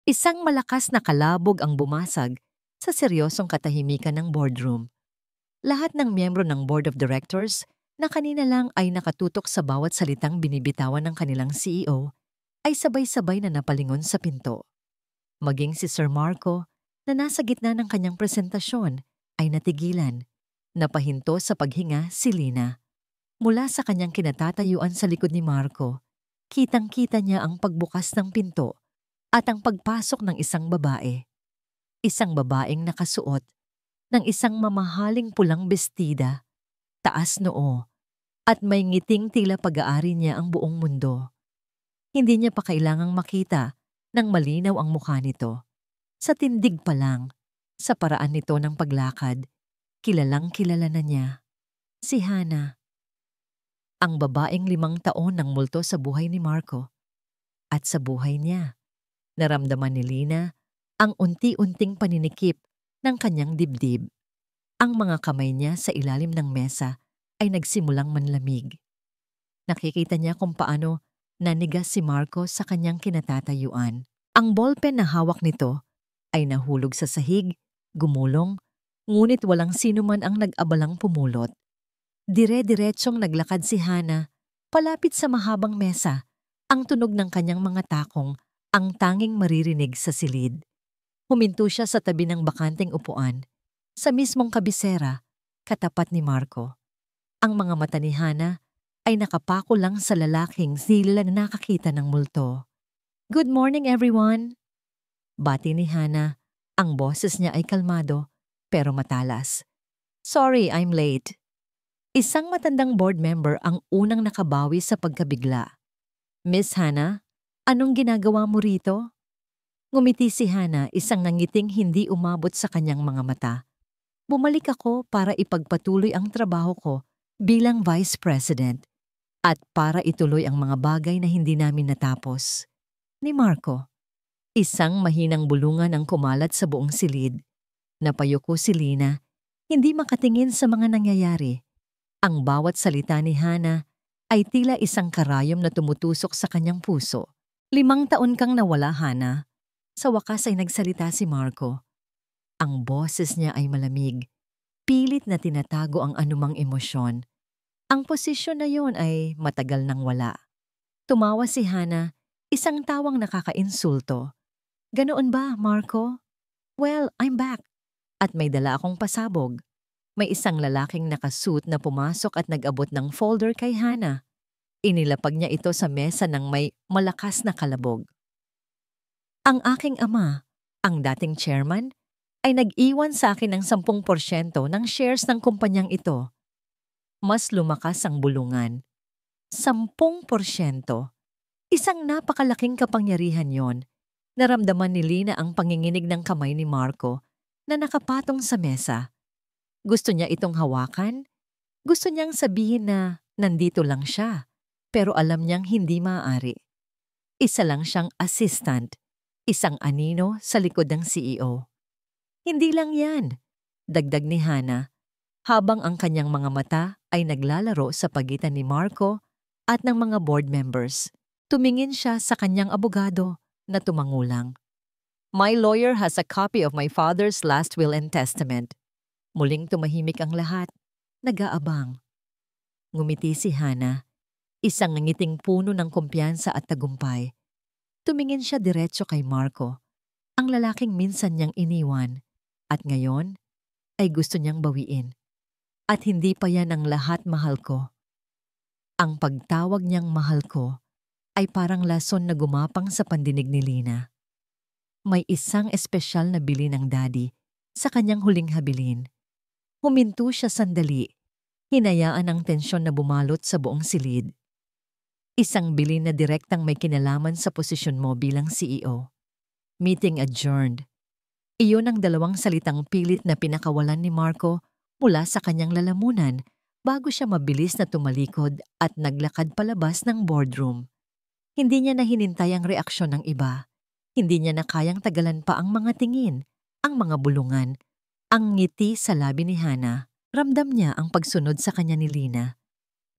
Isang malakas na kalabog ang bumasag sa seryosong katahimikan ng boardroom. Lahat ng miyembro ng board of directors na kanina lang ay nakatutok sa bawat salitang binibitawan ng kanilang CEO ay sabay-sabay na napalingon sa pinto. Maging si Sir Marco na nasa gitna ng kanyang presentasyon ay natigilan. Napahinto sa paghinga si Lina. Mula sa kanyang kinatatayuan sa likod ni Marco, kitang-kita niya ang pagbukas ng pinto at ang pagpasok ng isang babae. Isang babaeng nakasuot ng isang mamahaling pulang bestida, taas noo, at may ngiting tila pag-aari niya ang buong mundo. Hindi niya pa kailangang makita ng malinaw ang mukha nito. Sa tindig pa lang, sa paraan nito ng paglakad, kilalang-kilala na niya. Si Hana, ang babaeng 5 taon nang multo sa buhay ni Marco. At sa buhay niya, naramdaman ni Lina ang unti-unting paninikip ng kanyang dibdib. Ang mga kamay niya sa ilalim ng mesa ay nagsimulang manlamig. Nakikita niya kung paano nanigas si Marco sa kanyang kinatatayuan. Ang ballpen na hawak nito ay nahulog sa sahig, gumulong, ngunit walang sino man ang nag-abalang pumulot. Dire-diretsong naglakad si Hana palapit sa mahabang mesa, ang tunog ng kanyang mga takong ang tanging maririnig sa silid. Huminto siya sa tabi ng bakanteng upuan, sa mismong kabisera, katapat ni Marco. Ang mga mata ni Hana ay nakapako lang sa lalaking sila na nakakita ng multo. "Good morning, everyone!" Bati ni Hana. Ang boses niya ay kalmado, pero matalas. "Sorry, I'm late." Isang matandang board member ang unang nakabawi sa pagkabigla. "Miss Hana, anong ginagawa mo rito?" Ngumiti si Hana, isang nangiting hindi umabot sa kanyang mga mata. "Bumalik ako para ipagpatuloy ang trabaho ko bilang Vice President at para ituloy ang mga bagay na hindi namin natapos." Ni Marco. Isang mahinang bulungan ang kumalat sa buong silid. Napayuko si Lina, hindi makatingin sa mga nangyayari. Ang bawat salita ni Hana ay tila isang karayom na tumutusok sa kanyang puso. "5 taon kang nawala, Hana." Sa wakas ay nagsalita si Marco. Ang boses niya ay malamig, pilit na tinatago ang anumang emosyon. Ang posisyon na yon ay matagal nang wala. Tumawa si Hana, isang tawang nakakainsulto. "Ganoon ba, Marco? Well, I'm back. At may dala akong pasabog." May isang lalaking nakasuit na pumasok at nag-abot ng folder kay Hana. Inilapag niya ito sa mesa ng may malakas na kalabog. "Ang aking ama, ang dating chairman, ay nag-iwan sa akin ng 10% ng shares ng kumpanyang ito." Mas lumakas ang bulungan. 10%. Isang napakalaking kapangyarihan yon. Naramdaman ni Lina ang panginginig ng kamay ni Marco na nakapatong sa mesa. Gusto niya itong hawakan. Gusto niyang sabihin na nandito lang siya, pero alam niyang hindi maaari. Isa lang siyang assistant, isang anino sa likod ng CEO. "Hindi lang yan," dagdag ni Hana, habang ang kanyang mga mata ay naglalaro sa pagitan ni Marco at ng mga board members. Tumingin siya sa kanyang abogado na tumangulang. "My lawyer has a copy of my father's last will and testament." Muling tumahimik ang lahat, nag-aabang. Ngumiti si Hana, isang ngiting puno ng kumpiyansa at tagumpay. Tumingin siya diretso kay Marco, ang lalaking minsan niyang iniwan, at ngayon ay gusto niyang bawiin. "At hindi pa yan ang lahat, mahal ko." Ang pagtawag niyang mahal ko ay parang lason na gumapang sa pandinig ni Lina. May isang espesyal na bili ng daddy sa kanyang huling habilin. Huminto siya sandali, hinayaan ang tensyon na bumalot sa buong silid. "Isang bilin na direktang may kinalaman sa posisyon mo bilang CEO. Meeting adjourned." Iyon ang 2 salitang pilit na pinakawalan ni Marco mula sa kanyang lalamunan bago siya mabilis na tumalikod at naglakad palabas ng boardroom. Hindi niya na hinintay ang reaksyon ng iba. Hindi niya na kayang tagalan pa ang mga tingin, ang mga bulungan, ang ngiti sa labi ni Hana. Ramdam niya ang pagsunod sa kanya ni Lina,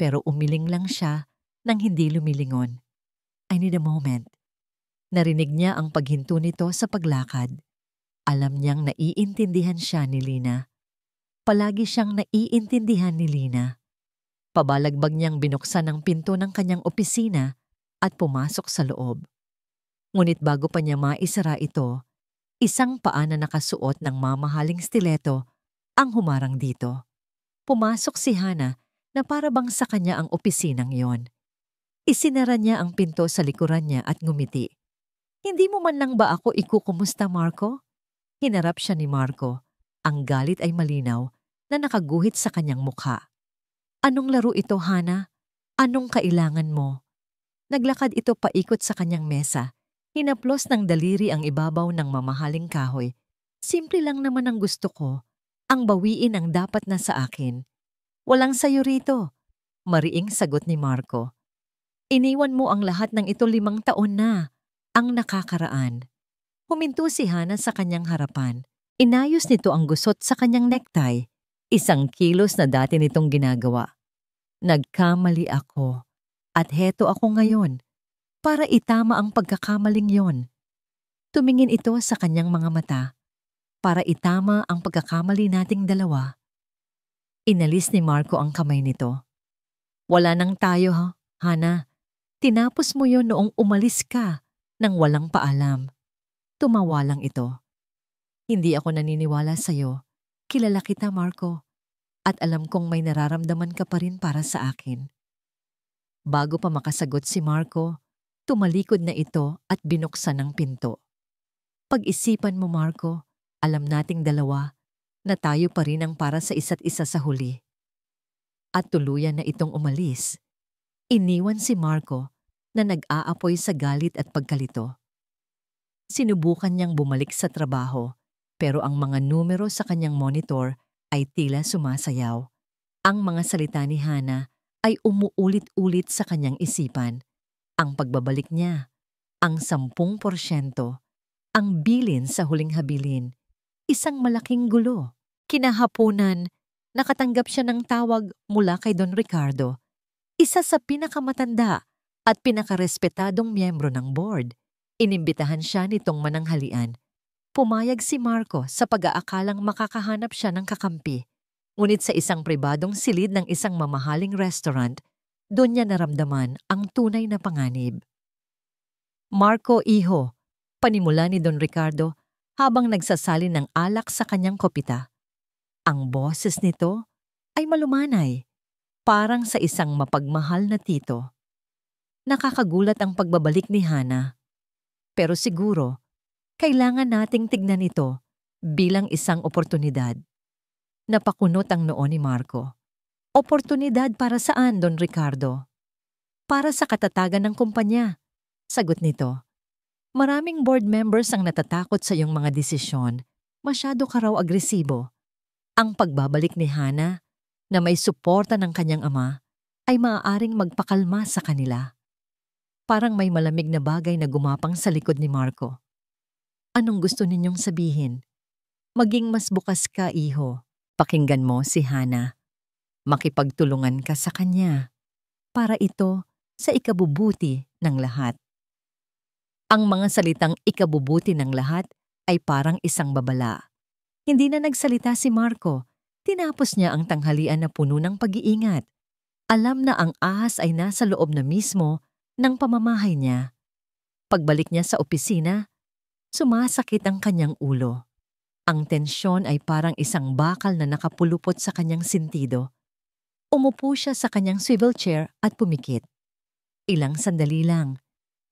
pero umiling lang siya nang hindi lumilingon. "I need a moment." Narinig niya ang paghinto nito sa paglakad. Alam niyang naiintindihan siya ni Lina. Palagi siyang naiintindihan ni Lina. Pabalagbag niyang binuksan ang pinto ng kanyang opisina at pumasok sa loob. Ngunit bago pa niya maisara ito, isang paa na nakasuot ng mamahaling stiletto ang humarang dito. Pumasok si Hana na para bang sa kanya ang opisinang yon. Isinara niya ang pinto sa likuran niya at ngumiti. Hindi mo man lang ba ako ikukumusta, Marco? Hinarap siya ni Marco. Ang galit ay malinaw na nakaguhit sa kanyang mukha. Anong laro ito, Hana? Anong kailangan mo? Naglakad ito paikot sa kanyang mesa. Hinaplos ng daliri ang ibabaw ng mamahaling kahoy. Simple lang naman ang gusto ko. Ang bawiin ang dapat na sa akin. Walang sayo rito. Mariing sagot ni Marco. Iniwan mo ang lahat ng ito 5 taon na. Ang nakakaraan. Huminto si Hana sa kanyang harapan. Inayos nito ang gusot sa kanyang necktie. 1 kilos na dati nitong ginagawa. Nagkamali ako. At heto ako ngayon. Para itama ang pagkakamaling yon. Tumingin ito sa kanyang mga mata. Para itama ang pagkakamali nating dalawa. Inalis ni Marco ang kamay nito. Wala nang tayo, ha, Hana. Tinapos mo yon noong umalis ka nang walang paalam. Tumawa lang ito. Hindi ako naniniwala sa'yo. Kilala kita, Marco. At alam kong may nararamdaman ka pa rin para sa akin. Bago pa makasagot si Marco, tumalikod na ito at binuksan ang pinto. Pag-isipan mo, Marco, alam nating dalawa na tayo pa rin ang para sa isa't isa sa huli. At tuluyan na itong umalis. Iniwan si Marco na nag-aapoy sa galit at pagkalito. Sinubukan niyang bumalik sa trabaho, pero ang mga numero sa kanyang monitor ay tila sumasayaw. Ang mga salita ni Hana ay umuulit-ulit sa kanyang isipan. Ang pagbabalik niya, ang 10%, ang bilin sa huling habilin, isang malaking gulo. Kinahaponan, nakatanggap siya ng tawag mula kay Don Ricardo, isa sa pinakamatanda at pinakarespetadong miyembro ng board. Inimbitahan siya nitong mananghalian. Pumayag si Marco sa pag-aakalang makakahanap siya ng kakampi. Ngunit sa isang pribadong silid ng isang mamahaling restaurant, doon niya naramdaman ang tunay na panganib. Marco, iho, panimula ni Don Ricardo habang nagsasalin ng alak sa kanyang kopita. Ang boses nito ay malumanay, parang sa isang mapagmahal na tito. Nakakagulat ang pagbabalik ni Hana. Pero siguro, kailangan nating tignan ito bilang isang oportunidad. Napakunot ang noo ni Marco. Oportunidad para saan, Don Ricardo? Para sa katatagan ng kumpanya, sagot nito. Maraming board members ang natatakot sa iyong mga desisyon. Masyado ka raw agresibo. Ang pagbabalik ni Hana, na may suporta ng kanyang ama, ay maaaring magpakalma sa kanila. Parang may malamig na bagay na gumapang sa likod ni Marco. Anong gusto ninyong sabihin? Maging mas bukas ka, iho. Pakinggan mo si Hana. Makipagtulungan ka sa kanya. Para ito sa ikabubuti ng lahat. Ang mga salitang ikabubuti ng lahat ay parang isang babala. Hindi na nagsalita si Marco. Tinapos niya ang tanghalian na puno ng pag-iingat. Alam na ang ahas ay nasa loob na mismo ng pamamahay niya. Pagbalik niya sa opisina, sumasakit ang kanyang ulo. Ang tensyon ay parang isang bakal na nakapulupot sa kanyang sentido. Umupo siya sa kanyang swivel chair at pumikit. Ilang sandali lang,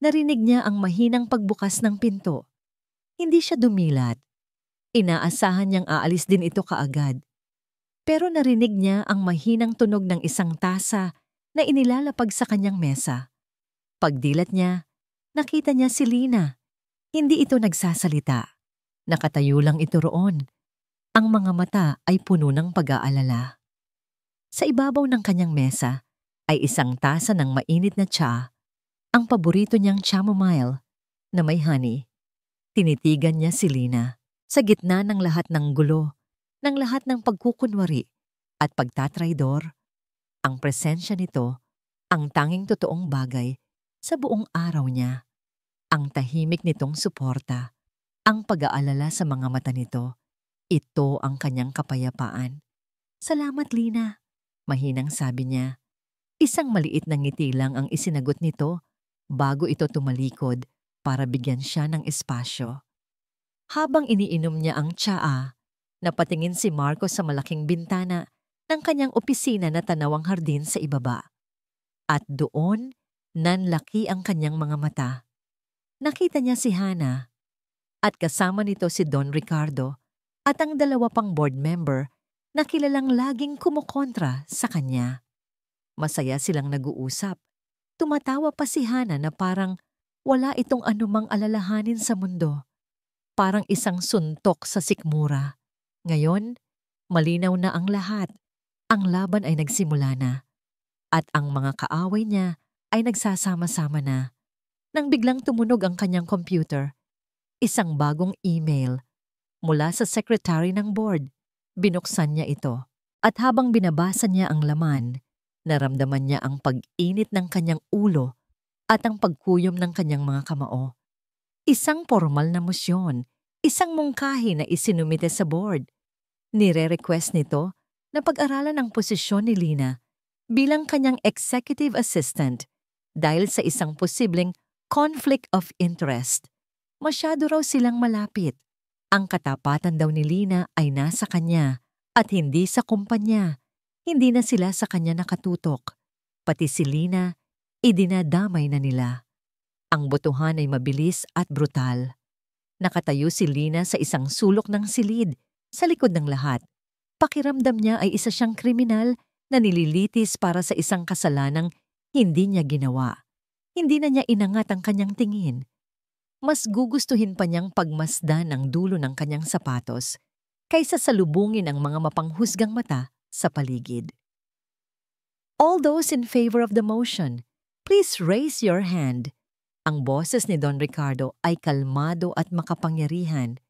narinig niya ang mahinang pagbukas ng pinto. Hindi siya dumilat. Inaasahan niyang aalis din ito kaagad. Pero narinig niya ang mahinang tunog ng isang tasa na inilalapag sa kanyang mesa. Pagdilat niya, nakita niya si Lina. Hindi ito nagsasalita. Nakatayo lang ito roon. Ang mga mata ay puno ng pag-aalala. Sa ibabaw ng kanyang mesa ay isang tasa ng mainit na tsa, ang paborito niyang chamomile na may honey. Tinitigan niya si Lina sa gitna ng lahat ng gulo, ng lahat ng pagkukunwari at pagtatraidor. Ang presensya nito, ang tanging totoong bagay sa buong araw niya. Ang tahimik nitong suporta, ang pag-aalala sa mga mata nito, ito ang kanyang kapayapaan. Salamat, Lina, mahinang sabi niya. Isang maliit na ngiti lang ang isinagot nito bago ito tumalikod para bigyan siya ng espasyo. Habang iniinom niya ang tsaa, napatingin si Marco sa malaking bintana ng kanyang opisina na tanawang hardin sa ibaba. At doon, nanlaki ang kanyang mga mata. Nakita niya si Hana at kasama nito si Don Ricardo at ang dalawa pang board member na kilalang laging kumukontra sa kanya. Masaya silang nag-uusap. Tumatawa pa si Hana na parang wala itong anumang alalahanin sa mundo. Parang isang suntok sa sikmura. Ngayon, malinaw na ang lahat. Ang laban ay nagsimula na. At ang mga kaaway niya ay nagsasama-sama na. Nang biglang tumunog ang kanyang computer, isang bagong email mula sa secretary ng board. Binuksan niya ito. At habang binabasa niya ang laman, naramdaman niya ang pag-init ng kanyang ulo at ang pagkuyom ng kanyang mga kamao. Isang formal na motion, isang mungkahi na isinumite sa board. Nire-request nito na pag-aralan ang posisyon ni Lina bilang kanyang executive assistant dahil sa isang posibleng conflict of interest. Masyado raw silang malapit. Ang katapatan daw ni Lina ay nasa kanya at hindi sa kumpanya. Hindi na sila sa kanya nakatutok. Pati si Lina, idinadamay na nila. Ang botohan ay mabilis at brutal. Nakatayo si Lina sa isang sulok ng silid, sa likod ng lahat. Pakiramdam niya ay isa siyang kriminal na nililitis para sa isang kasalanang hindi niya ginawa. Hindi na niya inangat ang kanyang tingin. Mas gugustuhin pa niyang pagmasdan ang dulo ng kanyang sapatos kaysa salubungin ang mga mapanghusgang mata sa paligid. All those in favor of the motion, please raise your hand. Ang boses ni Don Ricardo ay kalmado at makapangyarihan.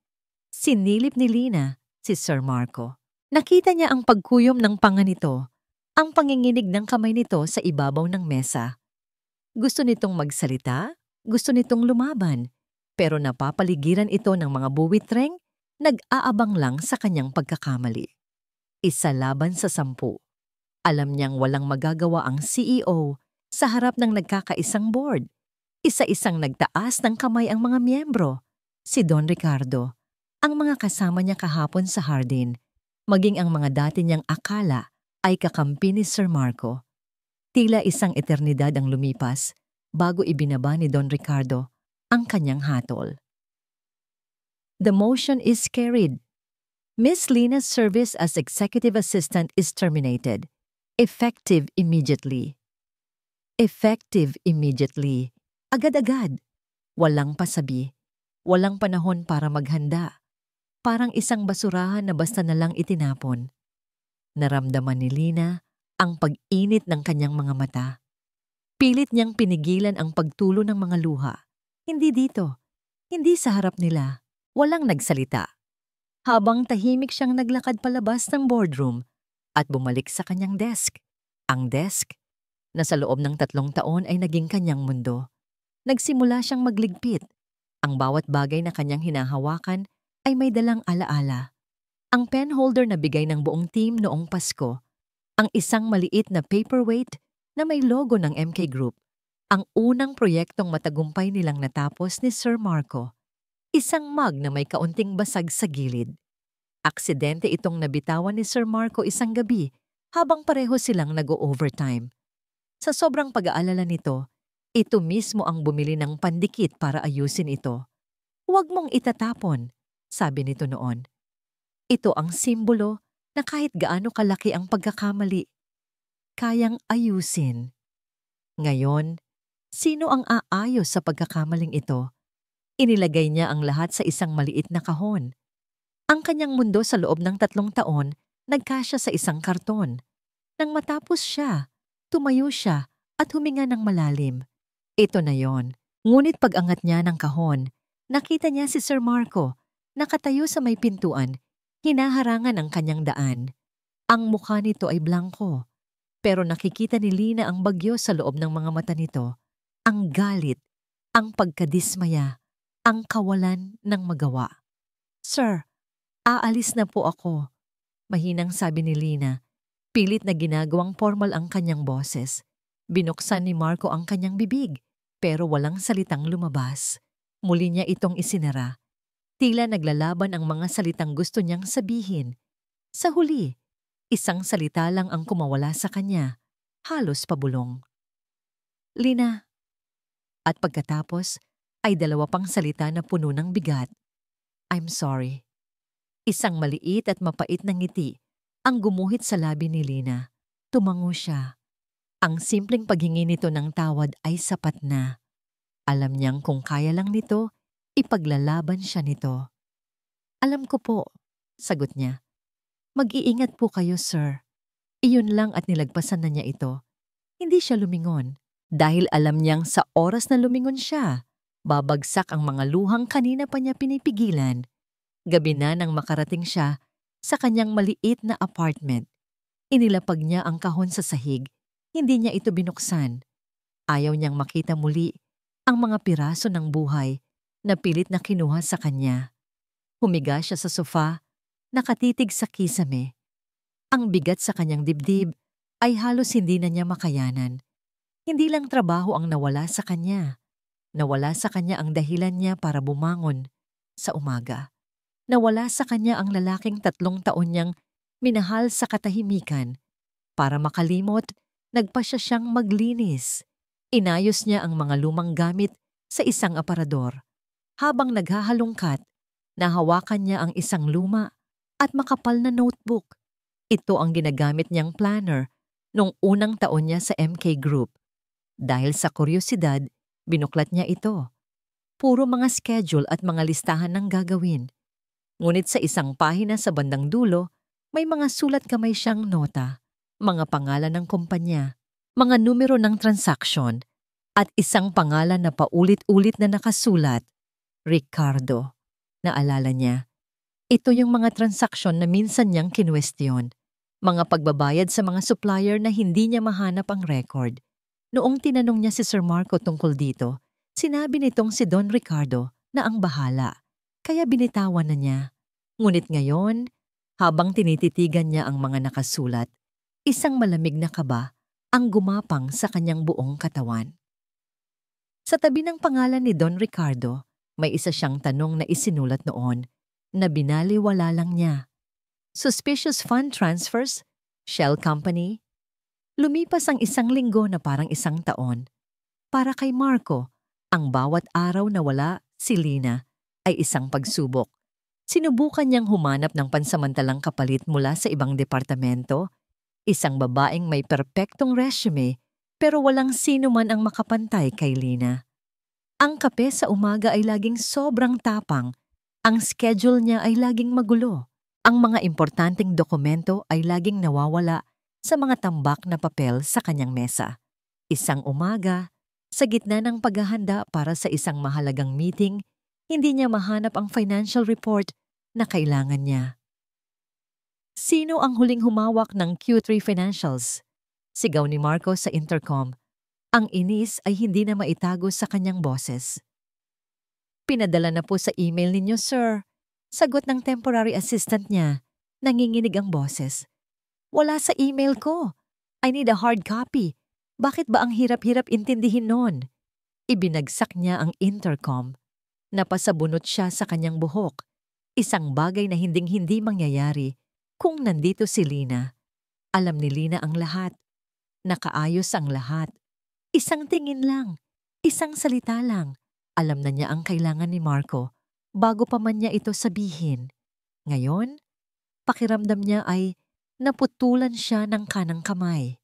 Sinilip ni Lina si Sir Marco. Nakita niya ang pagkuyom ng panga nito, ang panginginig ng kamay nito sa ibabaw ng mesa. Gusto nitong magsalita, gusto nitong lumaban, pero napapaligiran ito ng mga buwitreng nag-aabang lang sa kanyang pagkakamali. Isa laban sa 10. Alam niyang walang magagawa ang CEO sa harap ng nagkakaisang board. Isa-isang nagtaas ng kamay ang mga miyembro, si Don Ricardo, ang mga kasama niya kahapon sa hardin, maging ang mga dati niyang akala ay kakampi ni Sir Marco. Tila isang eternidad ang lumipas bago ibinaba ni Don Ricardo ang kanyang hatol. The motion is carried. Miss Lina's service as executive assistant is terminated. Effective immediately. Effective immediately. Agad-agad. Walang pasabi. Walang panahon para maghanda. Parang isang basurahan na basta na lang itinapon. Naramdaman ni Lina ang pag-init ng kanyang mga mata. Pilit niyang pinigilan ang pagtulo ng mga luha. Hindi dito. Hindi sa harap nila. Walang nagsalita. Habang tahimik siyang naglakad palabas ng boardroom at bumalik sa kanyang desk. Ang desk na sa loob ng 3 taon ay naging kanyang mundo. Nagsimula siyang magligpit. Ang bawat bagay na kanyang hinahawakan ay may dalang alaala. Ang pen holder na bigay ng buong team noong Pasko. Ang isang maliit na paperweight na may logo ng MK Group. Ang unang proyektong matagumpay nilang natapos ni Sir Marco. Isang mug na may kaunting basag sa gilid. Aksidente itong nabitawan ni Sir Marco isang gabi habang pareho silang nag-o-overtime. Sa sobrang pag-aalala nito, ito mismo ang bumili ng pandikit para ayusin ito. Huwag mong itatapon, sabi nito noon. Ito ang simbolo na kahit gaano kalaki ang pagkakamali, kayang ayusin. Ngayon, sino ang aayos sa pagkakamaling ito? Inilagay niya ang lahat sa isang maliit na kahon. Ang kanyang mundo sa loob ng 3 taon, nagkasya sa isang karton. Nang matapos siya, tumayo siya at huminga ng malalim. Ito na yon. Ngunit pag-angat niya ng kahon, nakita niya si Sir Marco, nakatayo sa may pintuan, hinaharangan ang kanyang daan. Ang mukha nito ay blangko, pero nakikita ni Lina ang bagyo sa loob ng mga mata nito. Ang galit, ang pagkadismaya, ang kawalan ng magawa. "Sir, aalis na po ako," mahinang sabi ni Lina. Pilit na ginagawang formal ang kanyang boses. Binuksan ni Marco ang kanyang bibig, pero walang salitang lumabas. Muli niya itong isinara. Tila naglalaban ang mga salitang gusto niyang sabihin. Sa huli, isang salita lang ang kumawala sa kanya, halos pabulong. "Lina." At pagkatapos ay dalawa pang salita na puno ng bigat. "I'm sorry." Isang maliit at mapait na ngiti ang gumuhit sa labi ni Lina. Tumango siya. Ang simpleng paghingi nito ng tawad ay sapat na. Alam niyang kung kaya lang nito, ipaglalaban siya nito. "Alam ko po," sagot niya. "Mag-iingat po kayo, sir." Iyon lang at nilagpasan na niya ito. Hindi siya lumingon dahil alam niyang sa oras na lumingon siya, babagsak ang mga luhang kanina pa niya pinipigilan. Gabi na nang makarating siya sa kanyang maliit na apartment. Inilapag niya ang kahon sa sahig. Hindi niya ito binuksan. Ayaw niyang makita muli ang mga piraso ng buhay na pilit na kinuha sa kanya. Humiga siya sa sofa, nakatitig sa kisame. Ang bigat sa kanyang dibdib ay halos hindi na niya makayanan. Hindi lang trabaho ang nawala sa kanya. Nawala sa kanya ang dahilan niya para bumangon sa umaga. Nawala sa kanya ang lalaking 3 taon niyang minahal sa katahimikan. Para makalimot, nagpa siyang maglinis. Inayos niya ang mga lumang gamit sa isang aparador. Habang naghahalongkat, nahawakan niya ang isang luma at makapal na notebook. Ito ang ginagamit niyang planner nung unang taon niya sa MK Group. Dahil sa kuryosidad, binuklat niya ito. Puro mga schedule at mga listahan ng gagawin. Ngunit sa isang pahina sa bandang dulo, may mga sulat kamay siyang nota, mga pangalan ng kumpanya, mga numero ng transaksyon, at isang pangalan na paulit-ulit na nakasulat, Ricardo. Naalala niya. Ito yung mga transaksyon na minsan niyang kinwestiyon. Mga pagbabayad sa mga supplier na hindi niya mahanap ang record. Noong tinanong niya si Sir Marco tungkol dito, sinabi nitong si Don Ricardo na ang bahala. Kaya binitawan na niya. Ngunit ngayon, habang tinititigan niya ang mga nakasulat, isang malamig na kaba ang gumapang sa kanyang buong katawan. Sa tabi ng pangalan ni Don Ricardo, may isa siyang tanong na isinulat noon na binaliwala lang niya. Suspicious fund transfers? Shell company? Lumipas ang 1 linggo na parang 1 taon. Para kay Marco, ang bawat araw na wala si Lina ay isang pagsubok. Sinubukan niyang humanap ng pansamantalang kapalit mula sa ibang departamento, isang babaeng may perpektong resume pero walang sino man ang makapantay kay Lina. Ang kape sa umaga ay laging sobrang tapang, ang schedule niya ay laging magulo, ang mga importanteng dokumento ay laging nawawala sa mga tambak na papel sa kanyang mesa. Isang umaga, sa gitna ng paghahanda para sa isang mahalagang meeting, hindi niya mahanap ang financial report na kailangan niya. "Sino ang huling humawak ng Q3 financials?" Sigaw ni Marco sa intercom. Ang inis ay hindi na maitago sa kanyang boses. "Pinadala na po sa email ninyo, sir." Sagot ng temporary assistant niya. Nanginginig ang boses. "Wala sa email ko. I need a hard copy. Bakit ba ang hirap-hirap intindihin nun?" Ibinagsak niya ang intercom. Napasabunot siya sa kanyang buhok. Isang bagay na hinding-hindi mangyayari kung nandito si Lina. Alam ni Lina ang lahat. Nakaayos ang lahat. Isang tingin lang, isang salita lang. Alam na niya ang kailangan ni Marco bago pa man niya ito sabihin. Ngayon, pakiramdam niya ay naputulan siya ng kanang kamay.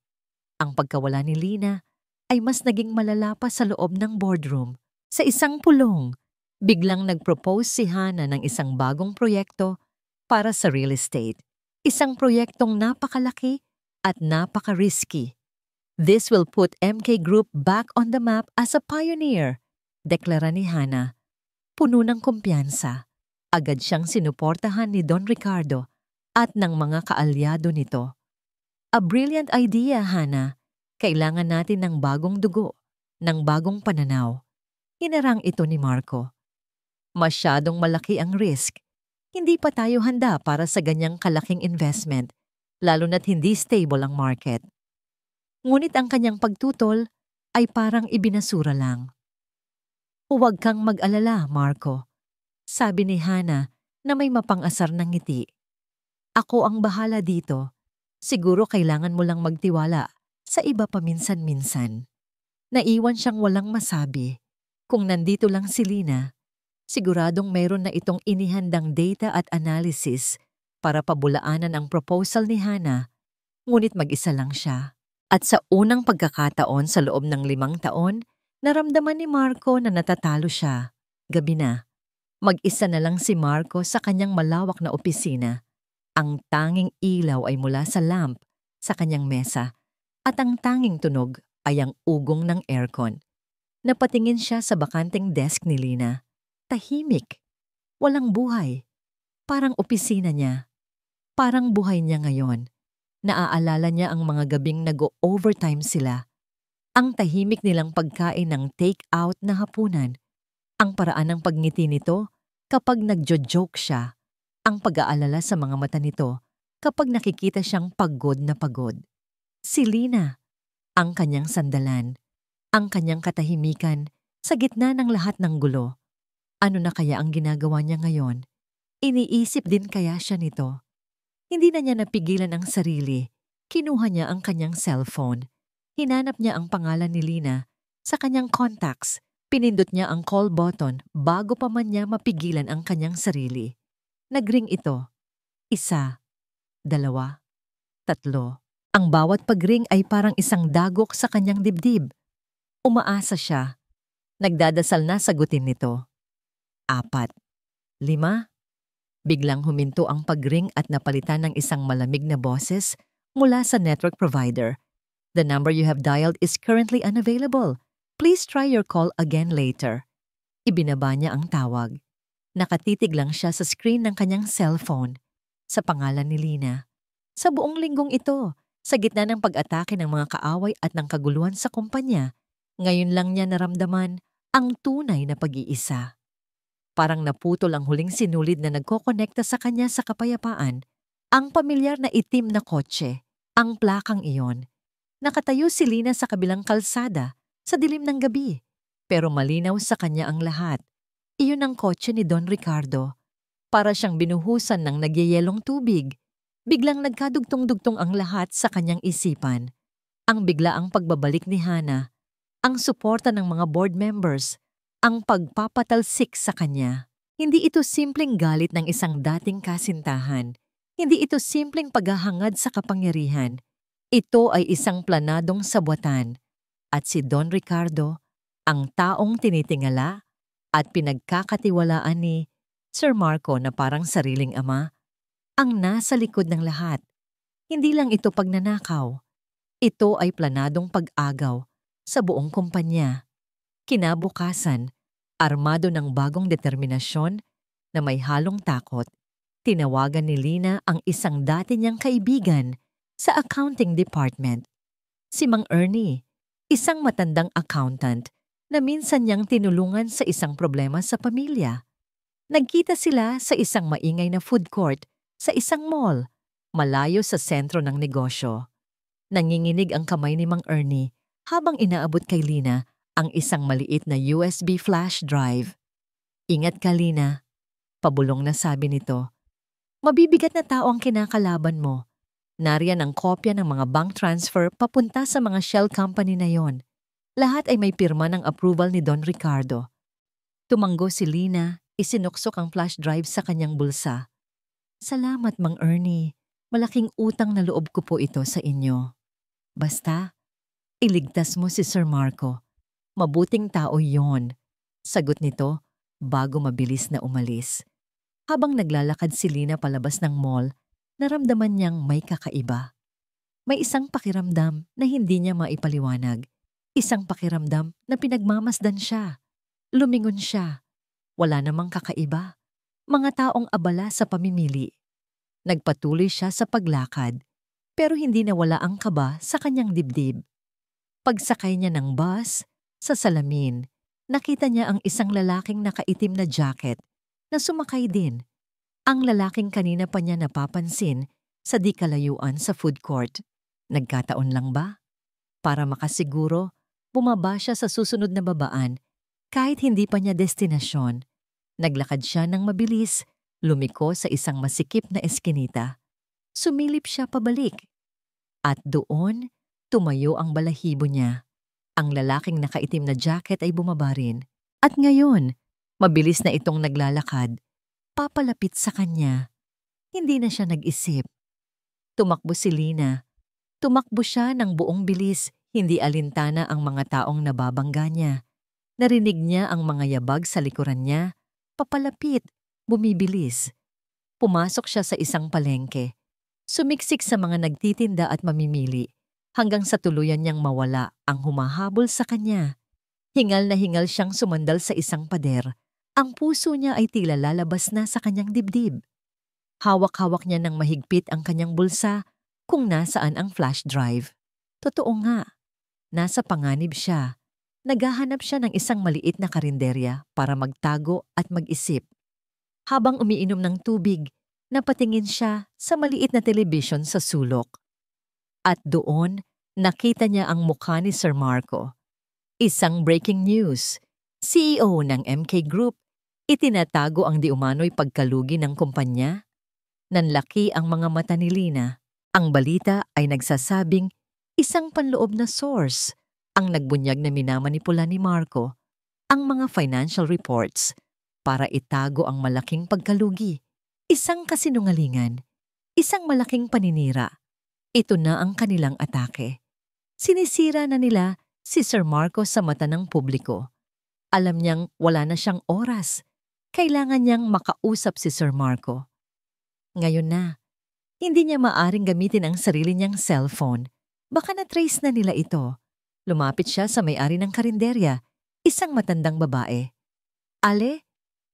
Ang pagkawala ni Lina ay mas naging malala pa sa loob ng boardroom. Sa isang pulong, biglang nag-propose si Hana ng isang bagong proyekto para sa real estate. Isang proyektong napakalaki at napaka-risky. "This will put MK Group back on the map as a pioneer," deklara ni Hana. Puno ng kumpiyansa. Agad siyang sinuportahan ni Don Ricardo at ng mga kaalyado nito. "A brilliant idea, Hana. Kailangan natin ng bagong dugo, ng bagong pananaw." Hinarang ito ni Marco. Masyadong malaki ang risk. Hindi pa tayo handa para sa ganyang kalaking investment, lalo na't hindi stable ang market. Ngunit ang kanyang pagtutol ay parang ibinasura lang. Huwag kang mag-alala, Marco, sabi ni Hana na may mapang-asar ng ngiti. Ako ang bahala dito. Siguro kailangan mo lang magtiwala sa iba paminsan-minsan. Naiwan siyang walang masabi. Kung nandito lang si Lina, siguradong mayroon na itong inihandang data at analysis para pabulaanan ang proposal ni Hana, ngunit mag-isa lang siya. At sa unang pagkakataon sa loob ng 5 taon, naramdaman ni Marco na natatalo siya. Gabi na. Mag-isa na lang si Marco sa kanyang malawak na opisina. Ang tanging ilaw ay mula sa lamp sa kanyang mesa at ang tanging tunog ay ang ugong ng aircon. Napatingin siya sa bakanteng desk ni Lina. Tahimik. Walang buhay. Parang opisina niya. Parang buhay niya ngayon. Naaalala niya ang mga gabing nag-overtime sila. Ang tahimik nilang pagkain ng take-out na hapunan. Ang paraan ng pagngiti nito kapag nagjo-joke siya. Ang pag-aalala sa mga mata nito kapag nakikita siyang pagod na pagod. Si Lina, ang kanyang sandalan, ang kanyang katahimikan sa gitna ng lahat ng gulo. Ano na kaya ang ginagawa niya ngayon? Iniisip din kaya siya nito? Hindi na niya napigilan ang sarili. Kinuha niya ang kanyang cellphone. Hinanap niya ang pangalan ni Lina sa kanyang contacts. Pinindot niya ang call button bago pa man niya mapigilan ang kanyang sarili. Nagring ito. 1, 2, 3. Ang bawat pagring ay parang isang dagok sa kanyang dibdib. Umaasa siya. Nagdadasal na sagutin nito. 4, 5. Biglang huminto ang pagring at napalitan ng isang malamig na boses mula sa network provider. The number you have dialed is currently unavailable. Please try your call again later. Ibinaba niya ang tawag. Nakatitig lang siya sa screen ng kanyang cellphone. Sa pangalan ni Lina. Sa buong linggong ito, sa gitna ng pag-atake ng mga kaaway at ng kaguluhan sa kumpanya, ngayon lang niya naramdaman ang tunay na pag-iisa. Parang naputol ang huling sinulid na nagkokonekta sa kanya sa kapayapaan. Ang pamilyar na itim na kotse, ang plakang iyon. Nakatayo si Lina sa kabilang kalsada sa dilim ng gabi, pero malinaw sa kanya ang lahat. Iyon ang kotse ni Don Ricardo. Para siyang binuhusan ng nagyayelong tubig. Biglang nagkadugtong-dugtong ang lahat sa kanyang isipan. Ang biglaang pagbabalik ni Hana, ang suporta ng mga board members, ang pagpapatalsik sa kanya. Hindi ito simpleng galit ng isang dating kasintahan. Hindi ito simpleng paghahangad sa kapangyarihan. Ito ay isang planadong sabwatan. At si Don Ricardo, ang taong tinitingala at pinagkakatiwalaan ni Sir Marco na parang sariling ama, ang nasa likod ng lahat. Hindi lang ito pagnanakaw. Ito ay planadong pag-agaw sa buong kumpanya. Kinabukasan, armado ng bagong determinasyon na may halong takot, tinawagan ni Lina ang isang dati niyang kaibigan sa accounting department. Si Mang Ernie, isang matandang accountant na minsan niyang tinulungan sa isang problema sa pamilya. Nagkita sila sa isang maingay na food court sa isang mall, malayo sa sentro ng negosyo. Nanginginig ang kamay ni Mang Ernie habang inaabot kay Lina ang isang maliit na USB flash drive. Ingat ka, Lina, pabulong na sabi nito. Mabibigat na tao ang kinakalaban mo. Nariyan ang kopya ng mga bank transfer papunta sa mga shell company na yon. Lahat ay may pirma ng approval ni Don Ricardo. Tumanggo si Lina, isinuksok ang flash drive sa kanyang bulsa. Salamat, Mang Ernie. Malaking utang na loob ko po ito sa inyo. Basta, iligtas mo si Sir Marco. Mabuting tao yon, sagot nito bago mabilis na umalis. Habang naglalakad si Lina palabas ng mall, naramdaman niyang may kakaiba. May isang pakiramdam na hindi niya maipaliwanag. Isang pakiramdam na pinagmamasdan siya. Lumingon siya. Wala namang kakaiba. Mga taong abala sa pamimili. Nagpatuloy siya sa paglakad, pero hindi nawala ang kaba sa kanyang dibdib. Pagsakay niya ng bus, sa salamin, Nakita niya ang isang lalaking nakaitim na jacket na sumakay din. Ang lalaking kanina pa niya napapansin sa di kalayuan sa food court. Nagkataon lang ba? Para makasiguro, bumaba siya sa susunod na babaan kahit hindi pa niya destinasyon. Naglakad siya ng mabilis, lumiko sa isang masikip na eskinita. Sumilip siya pabalik. At doon, tumayo ang balahibo niya. Ang lalaking nakaitim na jacket ay bumaba rin. At ngayon, mabilis na itong naglalakad, papalapit sa kanya. Hindi na siya nag-isip. Tumakbo si Lina. Tumakbo siya ng buong bilis, hindi alintana ang mga taong nababangga niya. Narinig niya ang mga yabag sa likuran niya. Papalapit, bumibilis. Pumasok siya sa isang palengke. Sumiksik sa mga nagtitinda at mamimili hanggang sa tuluyan niyang mawala ang humahabol sa kanya. Hingal na hingal siyang sumandal sa isang pader. Ang puso niya ay tila lalabas na sa kanyang dibdib. Hawak-hawak niya ng mahigpit ang kanyang bulsa kung nasaan ang flash drive. Totoo nga, nasa panganib siya. Naghahanap siya ng isang maliit na karinderya para magtago at mag-isip. Habang umiinom ng tubig, napatingin siya sa maliit na telebisyon sa sulok. At doon, nakita niya ang mukha ni Sir Marco. Isang breaking news. CEO ng MK Group, itinatago ang di umano'y pagkalugi ng kumpanya. Nanlaki ang mga mata ni Lina. Ang balita ay nagsasabing isang panloob na source ang nagbunyag na minamanipula ni Marco ang mga financial reports para itago ang malaking pagkalugi. Isang kasinungalingan, isang malaking paninira. Ito na ang kanilang atake. Sinisira na nila si Sir Marco sa mata ng publiko. Alam niyang wala na siyang oras. Kailangan niyang makausap si Sir Marco. Ngayon na, hindi niya maaring gamitin ang sarili niyang cellphone. Baka na-trace na nila ito. Lumapit siya sa may-ari ng karinderya, isang matandang babae. Ale,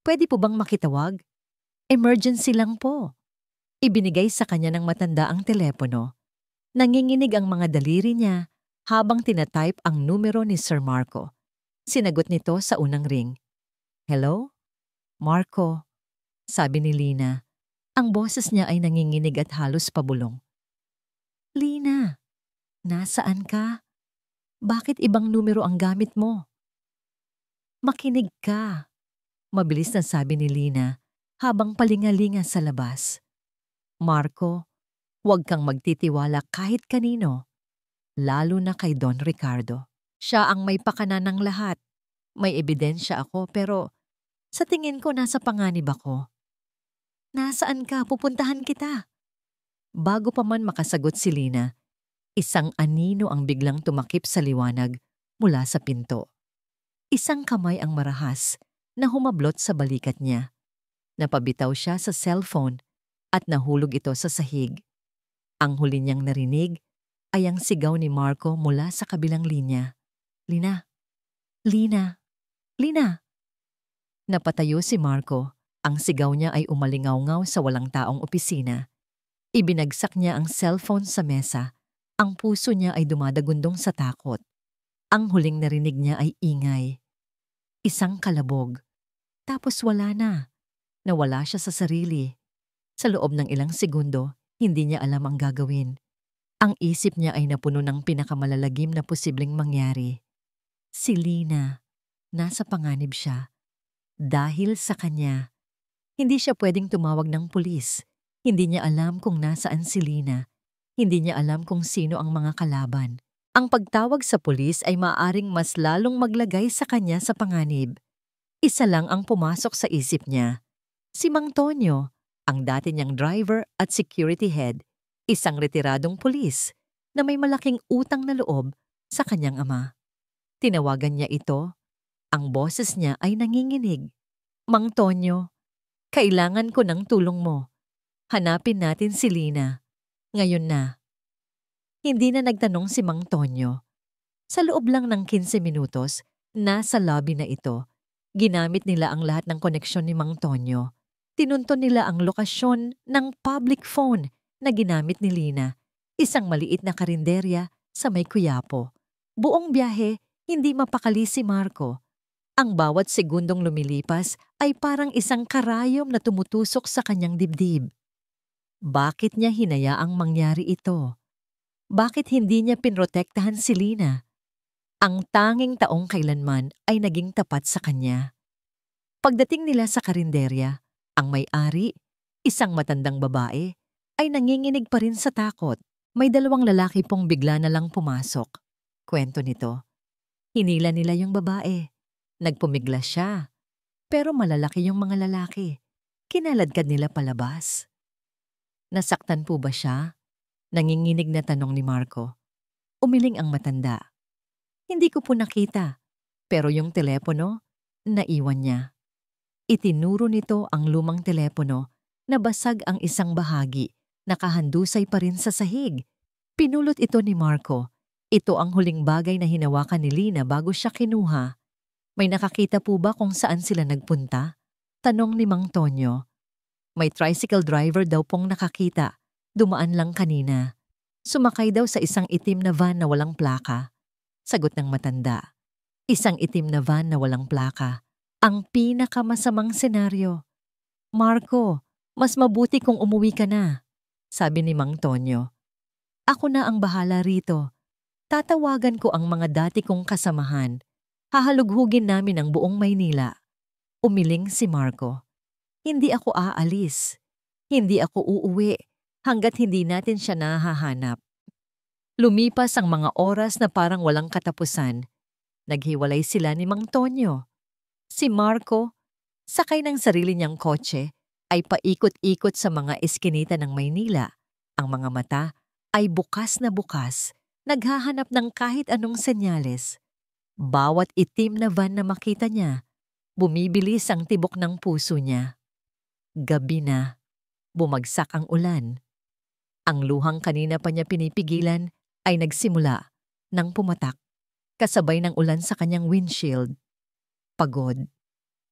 pwede po bang makitawag? Emergency lang po. Ibinigay sa kanya ng matanda ang telepono. Nanginginig ang mga daliri niya habang tinatype ang numero ni Sir Marco. Sinagot nito sa unang ring. Hello? Marco, sabi ni Lina. Ang boses niya ay nanginginig at halos pabulong. Lina, nasaan ka? Bakit ibang numero ang gamit mo? Makinig ka, mabilis na sabi ni Lina habang palingalinga sa labas. Marco, huwag kang magtitiwala kahit kanino, lalo na kay Don Ricardo. Siya ang may pakana ng lahat. May ebidensya ako pero sa tingin ko nasa panganib ako. Nasaan ka? Pupuntahan kita. Bago pa man makasagot si Lina, isang anino ang biglang tumakip sa liwanag mula sa pinto. Isang kamay ang marahas na humablot sa balikat niya. Napabitaw siya sa cellphone at nahulog ito sa sahig. Ang huli niyang narinig ay ang sigaw ni Marco mula sa kabilang linya. Lina! Lina! Lina! Napatayo si Marco. Ang sigaw niya ay umalingaw-ngaw sa walang taong opisina. Ibinagsak niya ang cellphone sa mesa. Ang puso niya ay dumadagundong sa takot. Ang huling narinig niya ay ingay. Isang kalabog. Tapos wala na. Nawala siya sa sarili. Sa loob ng ilang segundo, hindi niya alam ang gagawin. Ang isip niya ay napuno ng pinakamalalagim na posibleng mangyari. Si Lina. Nasa panganib siya. Dahil sa kanya. Hindi siya pwedeng tumawag ng pulis. Hindi niya alam kung nasaan si Lina. Hindi niya alam kung sino ang mga kalaban. Ang pagtawag sa pulis ay maaaring mas lalong maglagay sa kanya sa panganib. Isa lang ang pumasok sa isip niya. Si Mang Tonyo, ang dati niyang driver at security head, isang retiradong pulis na may malaking utang na loob sa kanyang ama. Tinawagan niya ito. Ang boses niya ay nanginginig. Mang Tonyo, kailangan ko ng tulong mo. Hanapin natin si Lina. Ngayon na. Hindi na nagtanong si Mang Tonyo. Sa loob lang ng 15 minutos, nasa lobby na ito. Ginamit nila ang lahat ng koneksyon ni Mang Tonyo. Tinunton nila ang lokasyon ng public phone na ginamit ni Lina. Isang maliit na karinderya sa may Quiapo. Buong biyahe, hindi mapakali si Marco. Ang bawat segundong lumilipas ay parang isang karayom na tumutusok sa kanyang dibdib. Bakit niya hinayaang mangyari ito? Bakit hindi niya pinrotektahan si Lina? Ang tanging taong kailanman ay naging tapat sa kanya. Pagdating nila sa karinderya, ang may-ari, isang matandang babae, ay nanginginig pa rin sa takot. May dalawang lalaki pong bigla na lang pumasok. Kwento nito, hinila nila yung babae. Nagpumigla siya. Pero malalaki yung mga lalaki. Kinaladkad nila palabas. Nasaktan po ba siya? Nanginginig na tanong ni Marco. Umiling ang matanda. Hindi ko po nakita. Pero yung telepono, naiwan niya. Itinuro nito ang lumang telepono na basag ang isang bahagi, nakahandusay pa rin sa sahig. Pinulot ito ni Marco. Ito ang huling bagay na hinawakan ni Lina bago siya kinuha. May nakakita po ba kung saan sila nagpunta? Tanong ni Mang Tonyo. May tricycle driver daw pong nakakita. Dumaan lang kanina. Sumakay daw sa isang itim na van na walang plaka. Sagot ng matanda. Isang itim na van na walang plaka. Ang pinakamasamang senaryo. Marco, mas mabuti kung umuwi ka na, sabi ni Mang Tonyo. Ako na ang bahala rito. Tatawagan ko ang mga dati kong kasamahan. Hahalughugin namin ang buong Maynila. Umiling si Marco. Hindi ako aalis. Hindi ako uuwi hanggat hindi natin siya nahahanap. Lumipas ang mga oras na parang walang katapusan. Naghiwalay sila ni Mang Tonyo. Si Marco, sakay ng sarili niyang kotse, ay paikot-ikot sa mga eskinita ng Maynila. Ang mga mata ay bukas na bukas, naghahanap ng kahit anong senyales. Bawat itim na van na makita niya, bumibilis ang tibok ng puso niya. Gabi na, bumagsak ang ulan. Ang luhang kanina pa niya pinipigilan ay nagsimula nang pumatak, kasabay ng ulan sa kanyang windshield. Pagod,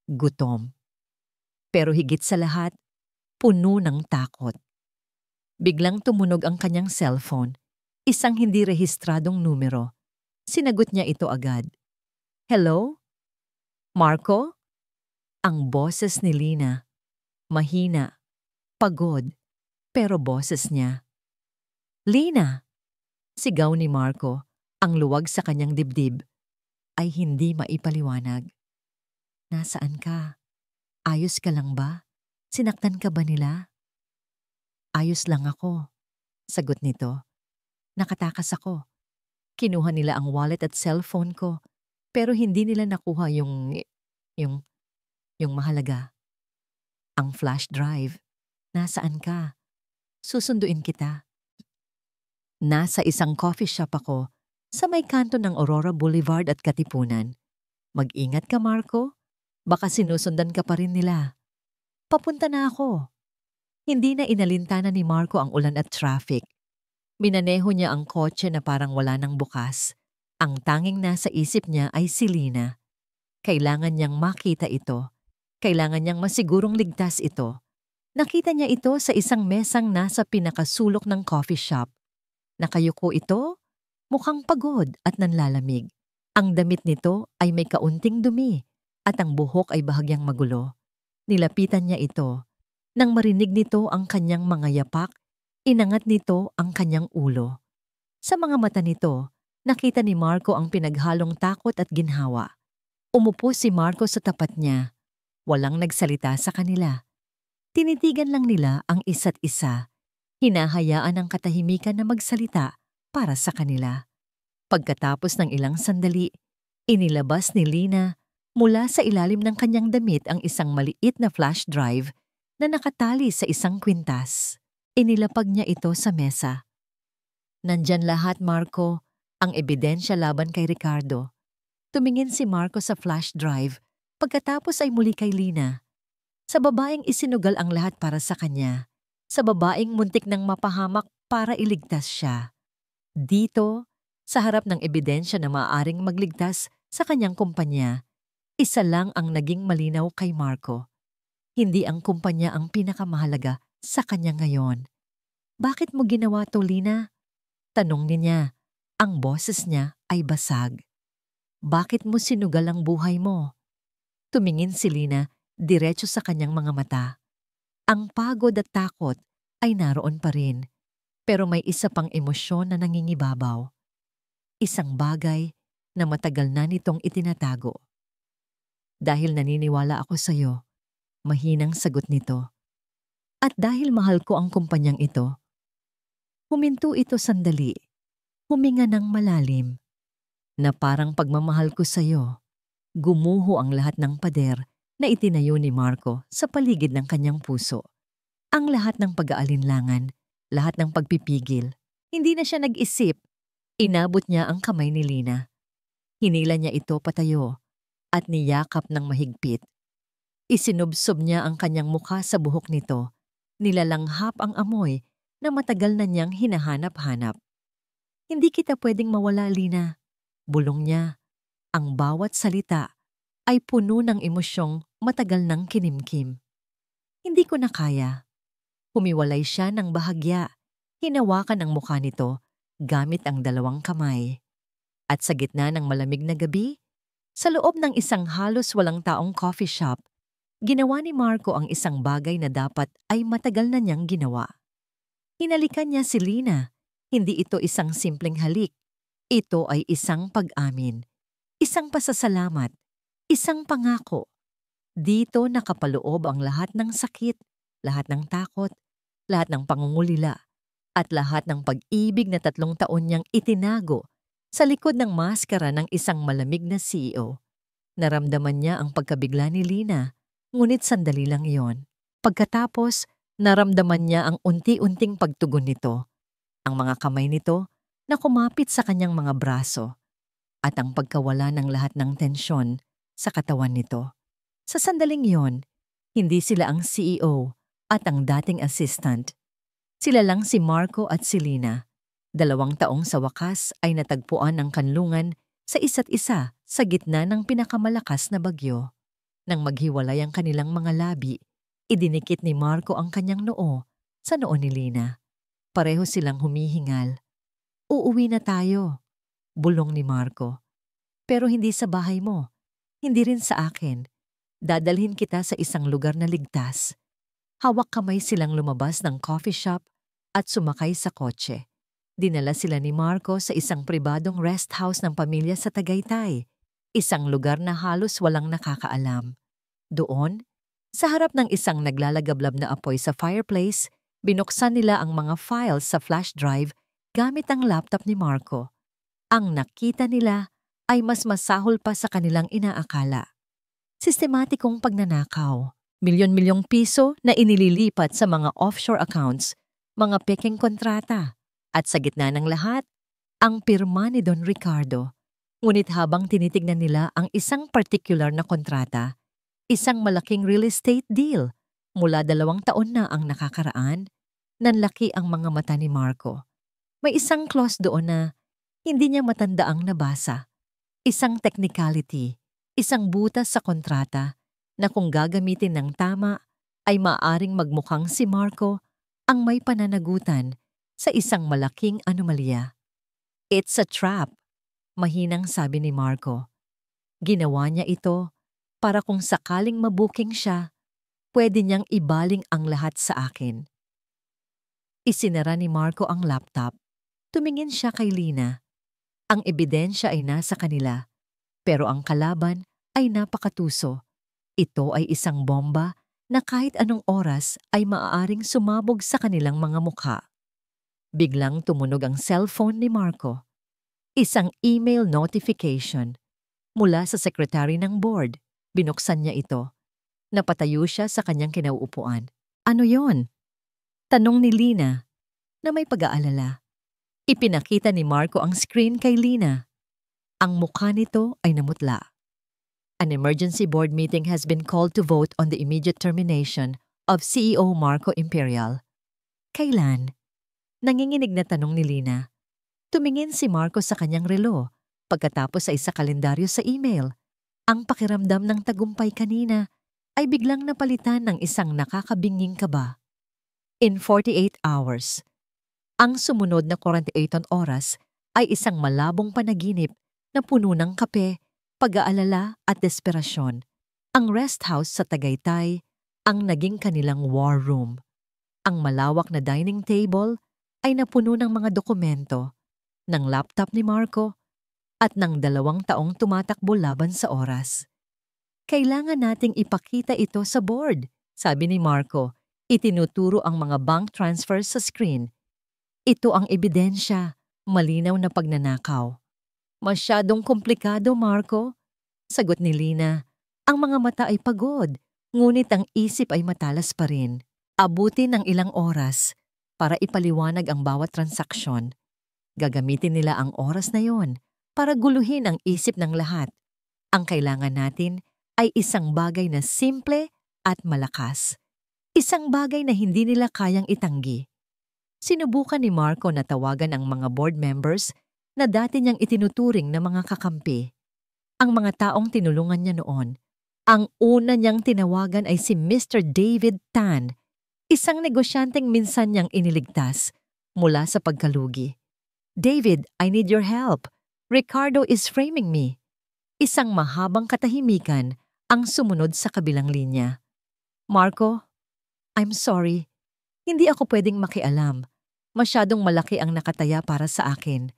gutom. Pero higit sa lahat, puno ng takot. Biglang tumunog ang kanyang cellphone, isang hindi rehistradong numero. Sinagot niya ito agad. Hello? Marco? Ang boses ni Lina. Mahina, pagod, pero boses niya. Lina! Sigaw ni Marco, ang luwag sa kanyang dibdib, ay hindi maipaliwanag. Nasaan ka? Ayos ka lang ba? Sinaktan ka ba nila? Ayos lang ako, sagot nito. Nakatakas ako. Kinuha nila ang wallet at cellphone ko, pero hindi nila nakuha yung mahalaga. Ang flash drive. Nasaan ka? Susunduin kita. Nasa isang coffee shop ako sa may kanto ng Aurora Boulevard at Katipunan. Mag-ingat ka, Marco. Baka sinusundan ka pa rin nila. Papunta na ako. Hindi na inalintana ni Marco ang ulan at traffic. Minaneho niya ang kotse na parang wala nang bukas. Ang tanging nasa isip niya ay si Lina. Kailangan niyang makita ito. Kailangan niyang masigurong ligtas ito. Nakita niya ito sa isang mesang nasa pinakasulok ng coffee shop. Nakayuko ito, mukhang pagod at nanlalamig. Ang damit nito ay may kaunting dumi at ang buhok ay bahagyang magulo. Nilapitan niya ito. Nang marinig nito ang kanyang mga yapak, inangat nito ang kanyang ulo. Sa mga mata nito, nakita ni Marco ang pinaghalong takot at ginhawa. Umupo si Marco sa tapat niya. Walang nagsalita sa kanila. Tinitigan lang nila ang isa't isa. Hinahayaan ang katahimikan na magsalita para sa kanila. Pagkatapos ng ilang sandali, inilabas ni Lina mula sa ilalim ng kanyang damit ang isang maliit na flash drive na nakatali sa isang kwintas. Inilapag niya ito sa mesa. Nandyan lahat, Marco, ang ebidensya laban kay Ricardo. Tumingin si Marco sa flash drive, pagkatapos ay muli kay Lina. Sa babaeng isinugal ang lahat para sa kanya. Sa babaeng muntik ng mapahamak para iligtas siya. Dito, sa harap ng ebidensya na maaaring magligtas sa kanyang kumpanya, isa lang ang naging malinaw kay Marco. Hindi ang kumpanya ang pinakamahalaga sa kanya ngayon. Bakit mo ginawa to, Lina? Tanong niya. Ang boses niya ay basag. Bakit mo sinugal ang buhay mo? Tumingin si Lina diretso sa kanyang mga mata. Ang pagod at takot ay naroon pa rin, pero may isa pang emosyon na nangingibabaw. Isang bagay na matagal na nitong itinatago. Dahil naniniwala ako sa'yo, mahinang sagot nito. At dahil mahal ko ang kumpanyang ito, huminto ito sandali, huminga ng malalim, na parang pagmamahal ko sa'yo. Gumuho ang lahat ng pader na itinayo ni Marco sa paligid ng kanyang puso. Ang lahat ng pag-aalinlangan, lahat ng pagpipigil. Hindi na siya nag-isip. Inabot niya ang kamay ni Lina. Hinila niya ito patayo at niyakap ng mahigpit. Isinubsob niya ang kanyang mukha sa buhok nito. Nilalanghap ang amoy na matagal na niyang hinahanap-hanap. Hindi kita pwedeng mawala, Lina. Bulong niya. Ang bawat salita ay puno ng emosyong matagal nang kinimkim. Hindi ko na kaya. Humiwalay siya ng bahagya. Hinawakan ang mukha nito gamit ang dalawang kamay. At sa gitna ng malamig na gabi, sa loob ng isang halos walang taong coffee shop, ginawa ni Marco ang isang bagay na dapat ay matagal na niyang ginawa. Hinalikan niya si Lina. Hindi ito isang simpleng halik. Ito ay isang pag-amin. Isang pasasalamat, isang pangako. Dito nakapaloob ang lahat ng sakit, lahat ng takot, lahat ng pangungulila, at lahat ng pag-ibig na 3 taon niyang itinago sa likod ng maskara ng isang malamig na CEO. Naramdaman niya ang pagkabigla ni Lina, ngunit sandali lang iyon. Pagkatapos, naramdaman niya ang unti-unting pagtugon nito, ang mga kamay nito na kumapit sa kanyang mga braso, at ang pagkawala ng lahat ng tensyon sa katawan nito. Sa sandaling iyon, hindi sila ang CEO at ang dating assistant. Sila lang si Marco at si Lina. 2 taong sa wakas ay natagpuan ng kanlungan sa isa't isa sa gitna ng pinakamalakas na bagyo. Nang maghiwalay ang kanilang mga labi, idinikit ni Marco ang kanyang noo sa noo ni Lina. Pareho silang humihingal. Uuwi na tayo, bulong ni Marco. Pero hindi sa bahay mo, hindi rin sa akin. Dadalhin kita sa isang lugar na ligtas. Hawak kamay silang lumabas ng coffee shop at sumakay sa kotse. Dinala sila ni Marco sa isang pribadong rest house ng pamilya sa Tagaytay, isang lugar na halos walang nakakaalam. Doon, sa harap ng isang naglalagablab na apoy sa fireplace, binuksan nila ang mga files sa flash drive gamit ang laptop ni Marco. Ang nakita nila ay mas masahol pa sa kanilang inaakala. Sistematikong pagnanakaw, milyon-milyong piso na inililipat sa mga offshore accounts, mga peking kontrata, at sa gitna ng lahat, ang pirma ni Don Ricardo. Ngunit habang tinitignan nila ang isang particular na kontrata, isang malaking real estate deal, mula 2 taon na ang nakakaraan, nanlaki ang mga mata ni Marco. May isang clause doon na hindi niya matandaang nabasa. Isang technicality, isang butas sa kontrata na kung gagamitin ng tama ay maaaring magmukhang si Marco ang may pananagutan sa isang malaking anomalya. It's a trap, mahinang sabi ni Marco. Ginawa niya ito para kung sakaling mabuking siya, pwede niyang ibaling ang lahat sa akin. Isinara ni Marco ang laptop. Tumingin siya kay Lina. Ang ebidensya ay nasa kanila, pero ang kalaban ay napakatuso. Ito ay isang bomba na kahit anong oras ay maaaring sumabog sa kanilang mga mukha. Biglang tumunog ang cellphone ni Marco. Isang email notification mula sa secretary ng board. Binuksan niya ito. Napatayo siya sa kanyang kinauupuan. Ano yon? Tanong ni Lina na may pag-aalala. Ipinakita ni Marco ang screen kay Lina. Ang mukha nito ay namutla. An emergency board meeting has been called to vote on the immediate termination of CEO Marco Imperial. Kailan? Nanginginig na tanong ni Lina. Tumingin si Marco sa kanyang relo pagkatapos sa isa kalendaryo sa email. Ang pakiramdam ng tagumpay kanina ay biglang napalitan ng isang nakakabinging kaba. In 48 hours. Ang sumunod na 48 oras ay isang malabong panaginip na puno ng kape, pag-aalala at desperasyon. Ang rest house sa Tagaytay ang naging kanilang war room. Ang malawak na dining table ay napuno ng mga dokumento, ng laptop ni Marco at ng 2 taong tumatakbo laban sa oras. Kailangan nating ipakita ito sa board, sabi ni Marco. Itinuturo ang mga bank transfers sa screen. Ito ang ebidensya, malinaw na pagnanakaw. Masyadong komplikado, Marco, sagot ni Lina. Ang mga mata ay pagod, ngunit ang isip ay matalas pa rin. Abutin ng ilang oras para ipaliwanag ang bawat transaksyon. Gagamitin nila ang oras na yon para guluhin ang isip ng lahat. Ang kailangan natin ay isang bagay na simple at malakas. Isang bagay na hindi nila kayang itanggi. Sinubukan ni Marco na tawagan ang mga board members na dati niyang itinuturing na mga kakampi. Ang mga taong tinulungan niya noon. Ang una niyang tinawagan ay si Mr. David Tan, isang negosyanteng minsan niyang iniligtas mula sa pagkalugi. David, I need your help. Ricardo is framing me. Isang mahabang katahimikan ang sumunod sa kabilang linya. Marco, I'm sorry. Hindi ako pwedeng makialam. Masyadong malaki ang nakataya para sa akin.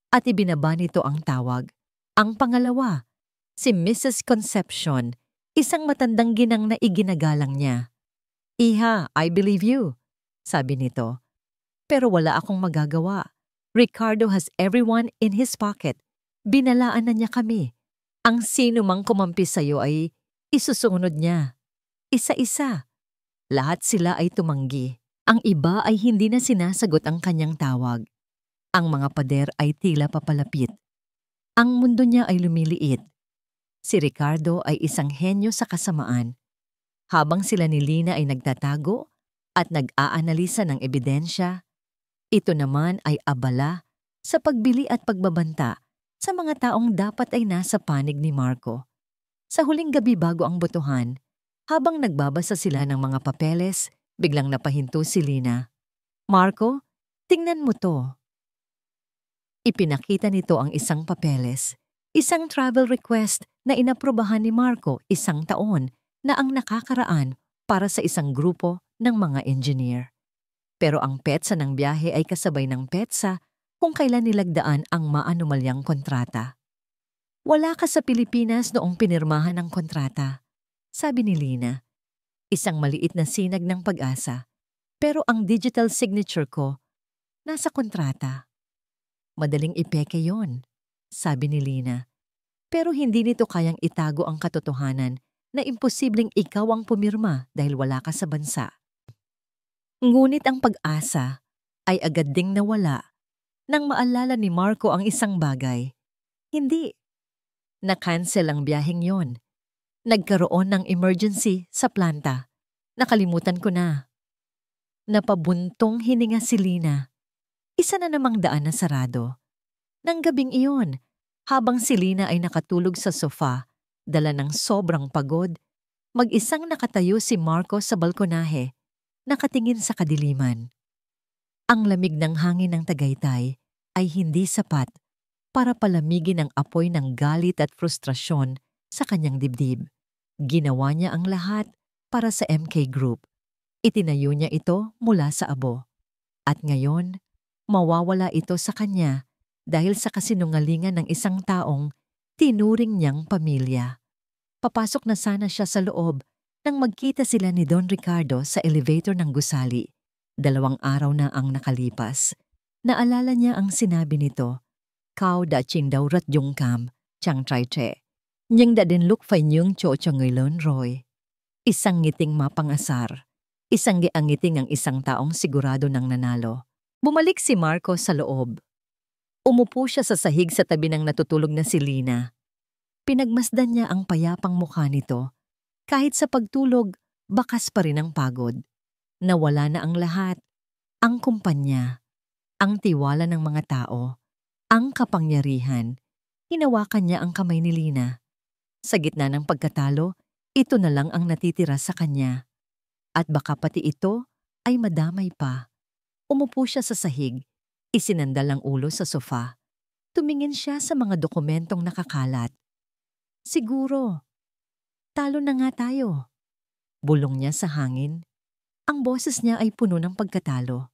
At ibinaba nito ang tawag. Ang pangalawa, si Mrs. Concepcion, isang matandang ginang na iginagalang niya. Iha, I believe you, sabi nito. Pero wala akong magagawa. Ricardo has everyone in his pocket. Binalaan na niya kami. Ang sino mang kumampi sa'yo ay isusunod niya. Isa-isa. Lahat sila ay tumanggi. Ang iba ay hindi na sinasagot ang kanyang tawag. Ang mga pader ay tila papalapit. Ang mundo niya ay lumiliit. Si Ricardo ay isang henyo sa kasamaan. Habang sila ni Lina ay nagtatago at nag-aanalisa ng ebidensya, ito naman ay abala sa pagbili at pagbabanta sa mga taong dapat ay nasa panig ni Marco. Sa huling gabi bago ang botohan, habang nagbabasa sila ng mga papeles, biglang napahinto si Lina. Marco, tingnan mo to. Ipinakita nito ang isang papeles, isang travel request na inaprubahan ni Marco 1 taon na ang nakakaraan para sa isang grupo ng mga engineer. Pero ang petsa ng biyahe ay kasabay ng petsa kung kailan nilagdaan ang maanumalyang kontrata. Wala ka sa Pilipinas noong pinirmahan ng kontrata, sabi ni Lina. Isang maliit na sinag ng pag-asa, pero ang digital signature ko nasa kontrata. Madaling ipeke yon, sabi ni Lina. Pero hindi nito kayang itago ang katotohanan na imposibleng ikaw ang pumirma dahil wala ka sa bansa. Ngunit ang pag-asa ay agad ding nawala nang maalala ni Marco ang isang bagay. Hindi. Na-cancel ang biyaheng yon. Nagkaroon ng emergency sa planta. Nakalimutan ko na. Napabuntong hininga si Lina. Isa na namang daan na sarado. Nang gabing iyon, habang si Lina ay nakatulog sa sofa, dala ng sobrang pagod, mag-isang nakatayo si Marco sa balkonahe, nakatingin sa kadiliman. Ang lamig ng hangin ng Tagaytay ay hindi sapat para palamigin ang apoy ng galit at frustrasyon sa kanyang dibdib. Ginawa niya ang lahat para sa MK Group. Itinayo niya ito mula sa abo. At ngayon, mawawala ito sa kanya dahil sa kasinungalingan ng isang taong tinuring niyang pamilya. Papasok na sana siya sa loob nang magkita sila ni Don Ricardo sa elevator ng gusali. 2 araw na ang nakalipas. Naalala niya ang sinabi nito. Kau da ching daw rat yung kam, chang trai che. Nyang da din look fay nyung cho cho ngayon roy. Isang ngiting mapangasar. Isang giangiting ang isang taong sigurado ng nanalo. Bumalik si Marco sa loob. Umupo siya sa sahig sa tabi ng natutulog na si Lina. Pinagmasdan niya ang payapang mukha nito. Kahit sa pagtulog, bakas pa rin ang pagod. Nawala na ang lahat. Ang kumpanya, ang tiwala ng mga tao, ang kapangyarihan. Hinawakan niya ang kamay ni Lina. Sa gitna ng pagkatalo, ito na lang ang natitira sa kanya. At baka pati ito ay madamay pa. Umupo siya sa sahig, isinandal ang ulo sa sofa. Tumingin siya sa mga dokumentong nakakalat. Siguro, Talo na nga tayo. Bulong niya sa hangin. Ang boses niya ay puno ng pagkatalo.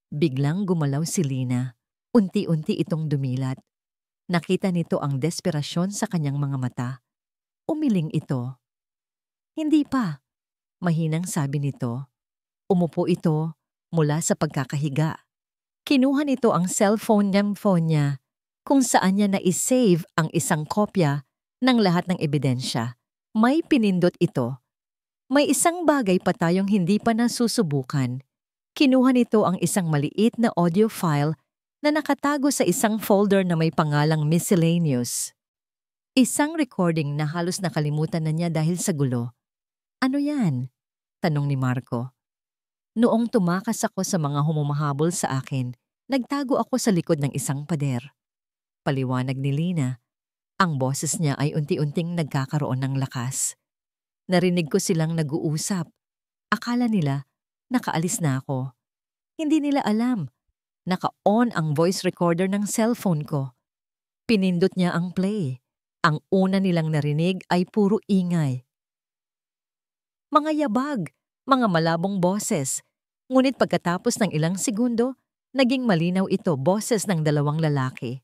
Biglang gumalaw si Lina. Unti-unti itong dumilat. Nakita nito ang desperasyon sa kanyang mga mata. Umiling ito. Hindi pa, mahinang sabi nito. Umupo ito mula sa pagkakahiga. Kinuha nito ang cellphone niya kung saan niya na-save ang isang kopya ng lahat ng ebidensya. May pinindot ito. May isang bagay pa tayong hindi pa nasusubukan. Kinuha nito ang isang maliit na audio file na nakatago sa isang folder na may pangalang miscellaneous. Isang recording na halos nakalimutan na niya dahil sa gulo. Ano yan? Tanong ni Marco. Noong tumakas ako sa mga humumahabol sa akin, nagtago ako sa likod ng isang pader. Paliwanag ni Lina. Ang boses niya ay unti-unting nagkakaroon ng lakas. Narinig ko silang nag-uusap. Akala nila, nakaalis na ako. Hindi nila alam. Naka-on ang voice recorder ng cellphone ko. Pinindot niya ang play. Ang una nilang narinig ay puro ingay. Mga yabag, mga malabong boses. Ngunit pagkatapos ng ilang segundo, naging malinaw ito boses ng dalawang lalaki.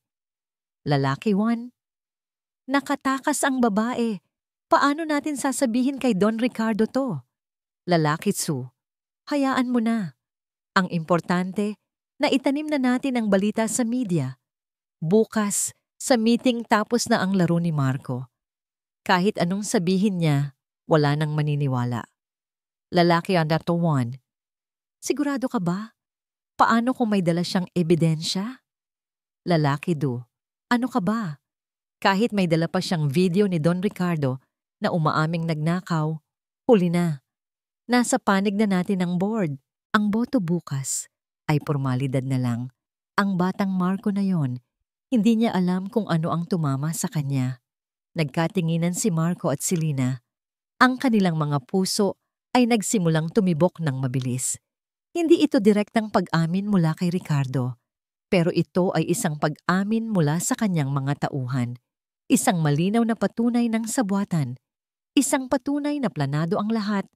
Lalaki 1. Nakatakas ang babae. Paano natin sasabihin kay Don Ricardo to? Lalaki 2. Hayaan mo na. Ang importante, naitanim na natin ang balita sa media. Bukas, sa meeting tapos na ang laro ni Marco. Kahit anong sabihin niya, wala nang maniniwala. Lalaki ang dato 1. Sigurado ka ba? Paano kung may dala siyang ebidensya? Lalaki 2. Ano ka ba? Kahit may dala pa siyang video ni Don Ricardo na umaaming nagnakaw, huli na. Nasa panig na natin ang board. Ang boto bukas ay pormalidad na lang. Ang batang Marco na yon, hindi niya alam kung ano ang tumama sa kanya. Nagkatinginan si Marco at si Lina. Ang kanilang mga puso ay nagsimulang tumibok ng mabilis. Hindi ito direktang pag-amin mula kay Ricardo, pero ito ay isang pag-amin mula sa kanyang mga tauhan. Isang malinaw na patunay ng sabwatan. Isang patunay na planado ang lahat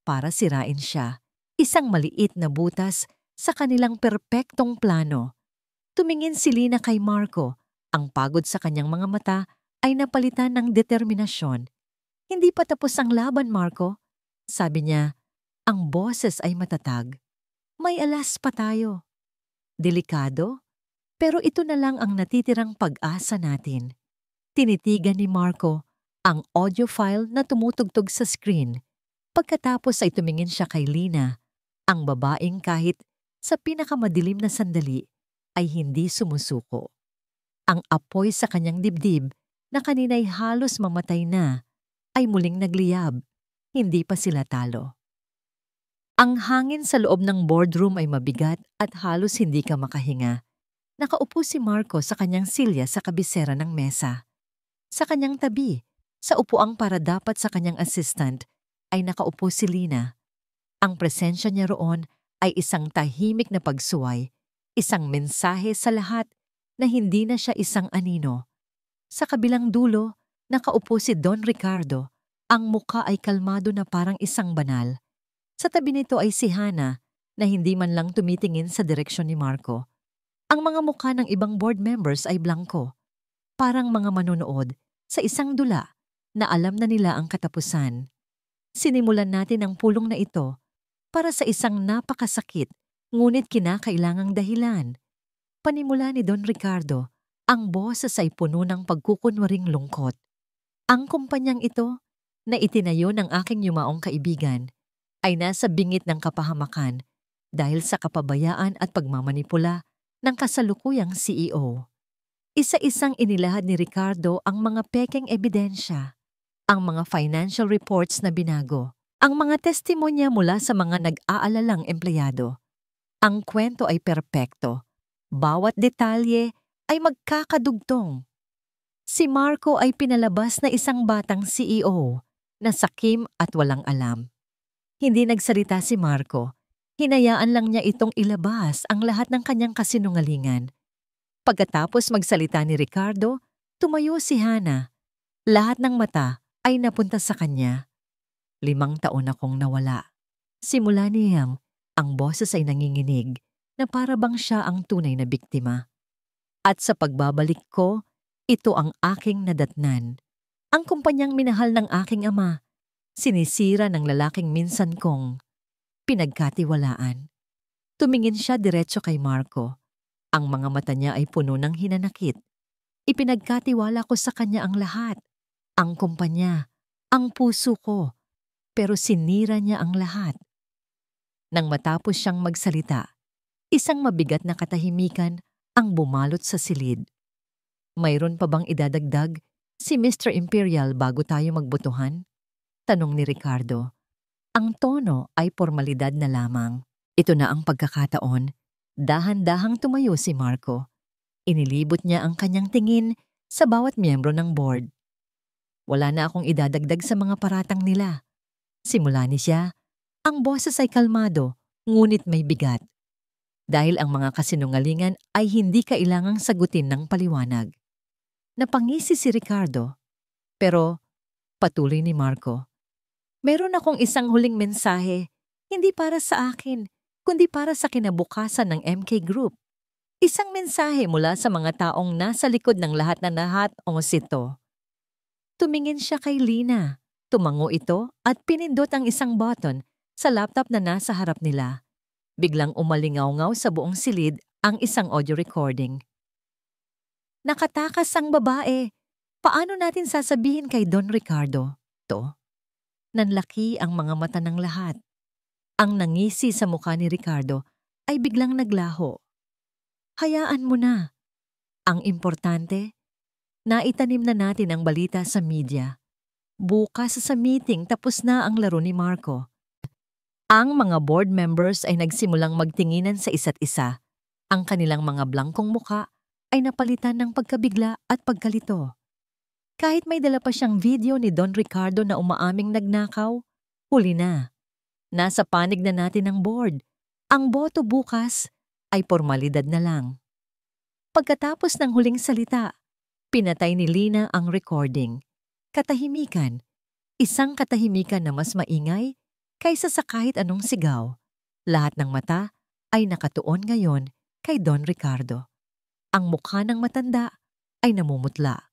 para sirain siya. Isang maliit na butas sa kanilang perpektong plano. Tumingin si Lina kay Marco. Ang pagod sa kanyang mga mata ay napalitan ng determinasyon. Hindi pa tapos ang laban, Marco. Sabi niya, ang boses ay matatag. May alas pa tayo. Delikado, pero ito na lang ang natitirang pag-asa natin. Tinitigan ni Marco ang audio file na tumutugtog sa screen. Pagkatapos ay tumingin siya kay Lina, ang babaeng kahit sa pinakamadilim na sandali ay hindi sumusuko. Ang apoy sa kanyang dibdib na kanina'y halos mamatay na ay muling nagliyab. Hindi pa sila talo. Ang hangin sa loob ng boardroom ay mabigat at halos hindi ka makahinga. Nakaupo si Marco sa kanyang silya sa kabisera ng mesa. Sa kanyang tabi, sa upuang para dapat sa kanyang assistant, ay nakaupo si Lina. Ang presensya niya roon ay isang tahimik na pagsuway, isang mensahe sa lahat na hindi na siya isang anino. Sa kabilang dulo, nakaupo si Don Ricardo. Ang muka ay kalmado na parang isang banal. Sa tabi nito ay si Hana na hindi man lang tumitingin sa direksyon ni Marco. Ang mga mukha ng ibang board members ay blanko. Parang mga manonood sa isang dula na alam na nila ang katapusan. Sinimulan natin ang pulong na ito para sa isang napakasakit ngunit kinakailangang dahilan. Panimula ni Don Ricardo, ang boses ay puno ng pagkukunwaring lungkot. Ang kumpanyang ito, na itinayo ng aking yumaong kaibigan, ay nasa bingit ng kapahamakan dahil sa kapabayaan at pagmamanipula ng kasalukuyang CEO. Isa-isang inilahad ni Ricardo ang mga pekeng ebidensya, ang mga financial reports na binago, ang mga testimonya mula sa mga nag-aalalang empleyado. Ang kwento ay perpekto. Bawat detalye ay magkakadugtong. Si Marco ay pinalabas na isang batang CEO na sakim at walang alam. Hindi nagsalita si Marco. Hinayaan lang niya itong ilabas ang lahat ng kanyang kasinungalingan. Pagkatapos magsalita ni Ricardo, tumayo si Hana. Lahat ng mata ay napunta sa kanya. 5 taon akong nawala. Simula niyang ang boses ay nanginginig na para bang siya ang tunay na biktima. At sa pagbabalik ko, ito ang aking nadatnan. Ang kumpanyang minahal ng aking ama, sinisira ng lalaking minsan kong pinagkatiwalaan. Tumingin siya diretso kay Marco. Ang mga mata niya ay puno ng hinanakit. Ipinagkatiwala ko sa kanya ang lahat. Ang kumpanya, ang puso ko. Pero sinira niya ang lahat. Nang matapos siyang magsalita, isang mabigat na katahimikan ang bumalot sa silid. Mayroon pa bang idadagdag si Mr. Imperial bago tayo magbotohan? Tanong ni Ricardo. Ang tono ay formalidad na lamang. Ito na ang pagkakataon. Dahan-dahang tumayo si Marco. Inilibot niya ang kanyang tingin sa bawat miyembro ng board. Wala na akong idadagdag sa mga paratang nila. Simula ni siya, ang boses ay kalmado, ngunit may bigat. Dahil ang mga kasinungalingan ay hindi kailangang sagutin ng paliwanag. Napangisi si Ricardo. Pero, patuloy ni Marco, meron akong isang huling mensahe, hindi para sa akin, kundi para sa kinabukasan ng MK Group. Isang mensahe mula sa mga taong nasa likod ng lahat na lahat o sito. Tumingin siya kay Lina. Tumango ito at pinindot ang isang button sa laptop na nasa harap nila. Biglang umalingaw-ngaw sa buong silid ang isang audio recording. Nakatakas ang babae. Paano natin sasabihin kay Don Ricardo? To. Nanlaki ang mga mata ng lahat. Ang nangisi sa mukha ni Ricardo ay biglang naglaho. Hayaan mo na. Ang importante, naitanim na natin ang balita sa media. Bukas sa meeting tapos na ang laro ni Marco. Ang mga board members ay nagsimulang magtinginan sa isa't isa. Ang kanilang mga blangkong muka ay napalitan ng pagkabigla at pagkalito. Kahit may dala pa siyang video ni Don Ricardo na umaaming nagnakaw, huli na. Nasa panig na natin ang board. Ang boto bukas ay formalidad na lang. Pagkatapos ng huling salita, pinatay ni Lina ang recording. Katahimikan. Isang katahimikan na mas maingay kaysa sa kahit anong sigaw. Lahat ng mata ay nakatuon ngayon kay Don Ricardo. Ang mukha ng matanda ay namumutla.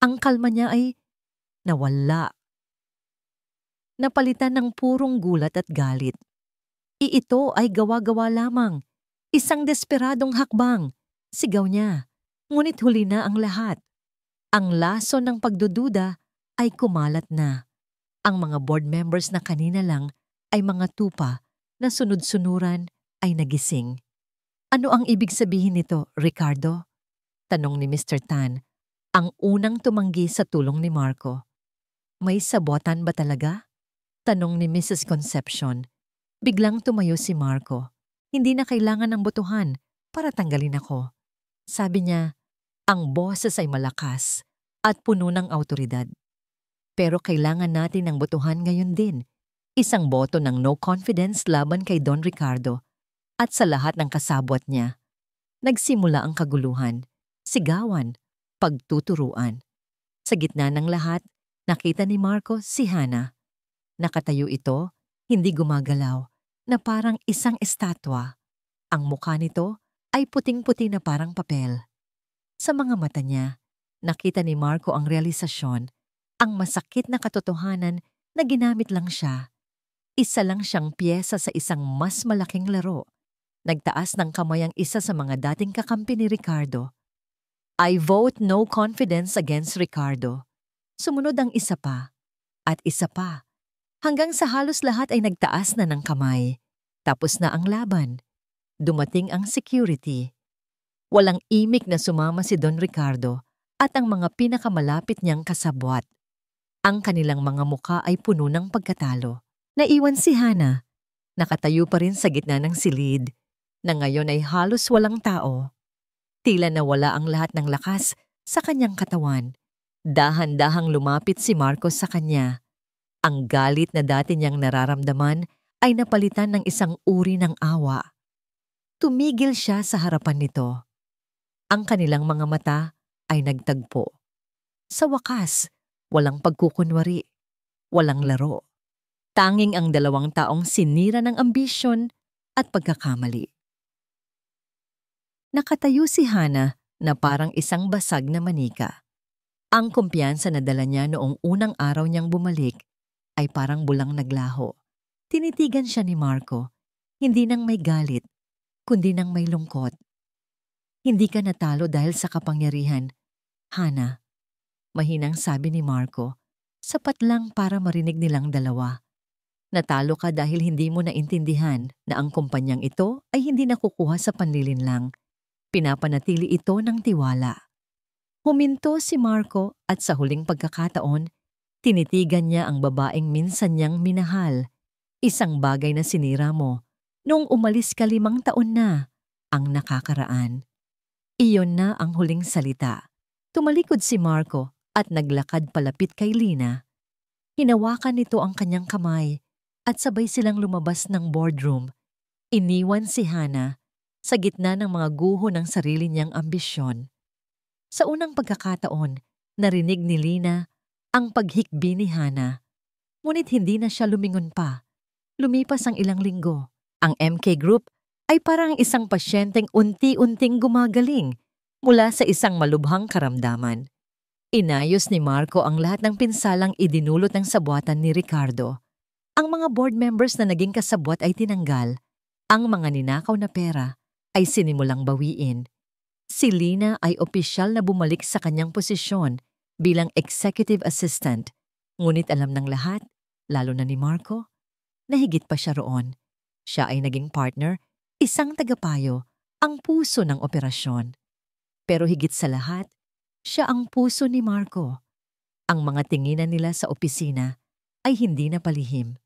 Ang kalma niya ay nawala. Napalitan ng purong gulat at galit. Ito ay gawa-gawa lamang. Isang desperadong hakbang. Sigaw niya. Ngunit huli na ang lahat. Ang laso ng pagdududa ay kumalat na. Ang mga board members na kanina lang ay mga tupa na sunod-sunuran ay nagising. Ano ang ibig sabihin nito, Ricardo? Tanong ni Mr. Tan, ang unang tumanggi sa tulong ni Marco. May sabotan ba talaga? Tanong ni Mrs. Concepcion. Biglang tumayo si Marco. Hindi na kailangan ng botohan para tanggalin ako. Sabi niya, ang boses ay malakas at puno ng awtoridad. Pero kailangan natin ng botohan ngayon din. Isang boto ng no confidence laban kay Don Ricardo at sa lahat ng kasabwat niya. Nagsimula ang kaguluhan, sigawan, pagtuturuan. Sa gitna ng lahat, nakita ni Marco si Hana. Nakatayo ito, hindi gumagalaw, na parang isang estatwa. Ang mukha nito ay puting-puti na parang papel. Sa mga mata niya, nakita ni Marco ang realisasyon, ang masakit na katotohanan na ginamit lang siya. Isa lang siyang piyesa sa isang mas malaking laro. Nagtaas ng kamay ang isa sa mga dating kakampi ni Ricardo. I vote no confidence against Ricardo. Sumunod ang isa pa. At isa pa. Hanggang sa halos lahat ay nagtaas na ng kamay. Tapos na ang laban. Dumating ang security. Walang imik na sumama si Don Ricardo at ang mga pinakamalapit niyang kasabwat. Ang kanilang mga muka ay puno ng pagkatalo. Naiwan si Hana. Nakatayo pa rin sa gitna ng silid, na ngayon ay halos walang tao. Tila nawala ang lahat ng lakas sa kanyang katawan. Dahan-dahang lumapit si Marcos sa kanya. Ang galit na dati niyang nararamdaman ay napalitan ng isang uri ng awa. Tumigil siya sa harapan nito. Ang kanilang mga mata ay nagtagpo. Sa wakas, walang pagkukunwari. walang laro. Tanging ang dalawang taong sinira ng ambisyon at pagkakamali. Nakatayo si Hana na parang isang basag na manika. Ang kumpiyansa na dala niya noong unang araw niyang bumalik ay parang bulang naglaho. Tinitigan siya ni Marco, hindi nang may galit, kundi nang may lungkot. Hindi ka natalo dahil sa kapangyarihan, Hana. Mahinang sabi ni Marco, sapat lang para marinig nilang dalawa. Natalo ka dahil hindi mo naintindihan na ang kumpanyang ito ay hindi nakukuha sa panlilinlang. Pinapanatili ito ng tiwala. Huminto si Marco at sa huling pagkakataon, tinitigan niya ang babaeng minsan niyang minahal. Isang bagay na sinira mo noong umalis ka 5 taon na ang nakakaraan. Iyon na ang huling salita. Tumalikod si Marco at naglakad palapit kay Lina. Hinawakan nito ang kanyang kamay at sabay silang lumabas ng boardroom. Iniwan si Hana sa gitna ng mga guho ng sarili niyang ambisyon. Sa unang pagkakataon, narinig ni Lina ang paghikbi ni Hana. Ngunit hindi na siya lumingon pa. Lumipas ang ilang linggo. Ang MK Group ay parang isang pasyenteng unti-unting gumagaling mula sa isang malubhang karamdaman. Inayos ni Marco ang lahat ng pinsalang idinulot ng sabwatan ni Ricardo. Ang mga board members na naging kasabwat ay tinanggal. Ang mga ninakaw na pera ay sinimulang bawiin. Si Lina ay opisyal na bumalik sa kanyang posisyon bilang executive assistant. Ngunit alam ng lahat, lalo na ni Marco, na higit pa siya roon. Siya ay naging partner, isang tagapayo, ang puso ng operasyon. Pero higit sa lahat, siya ang puso ni Marco. Ang mga tinginan nila sa opisina ay hindi na palihim.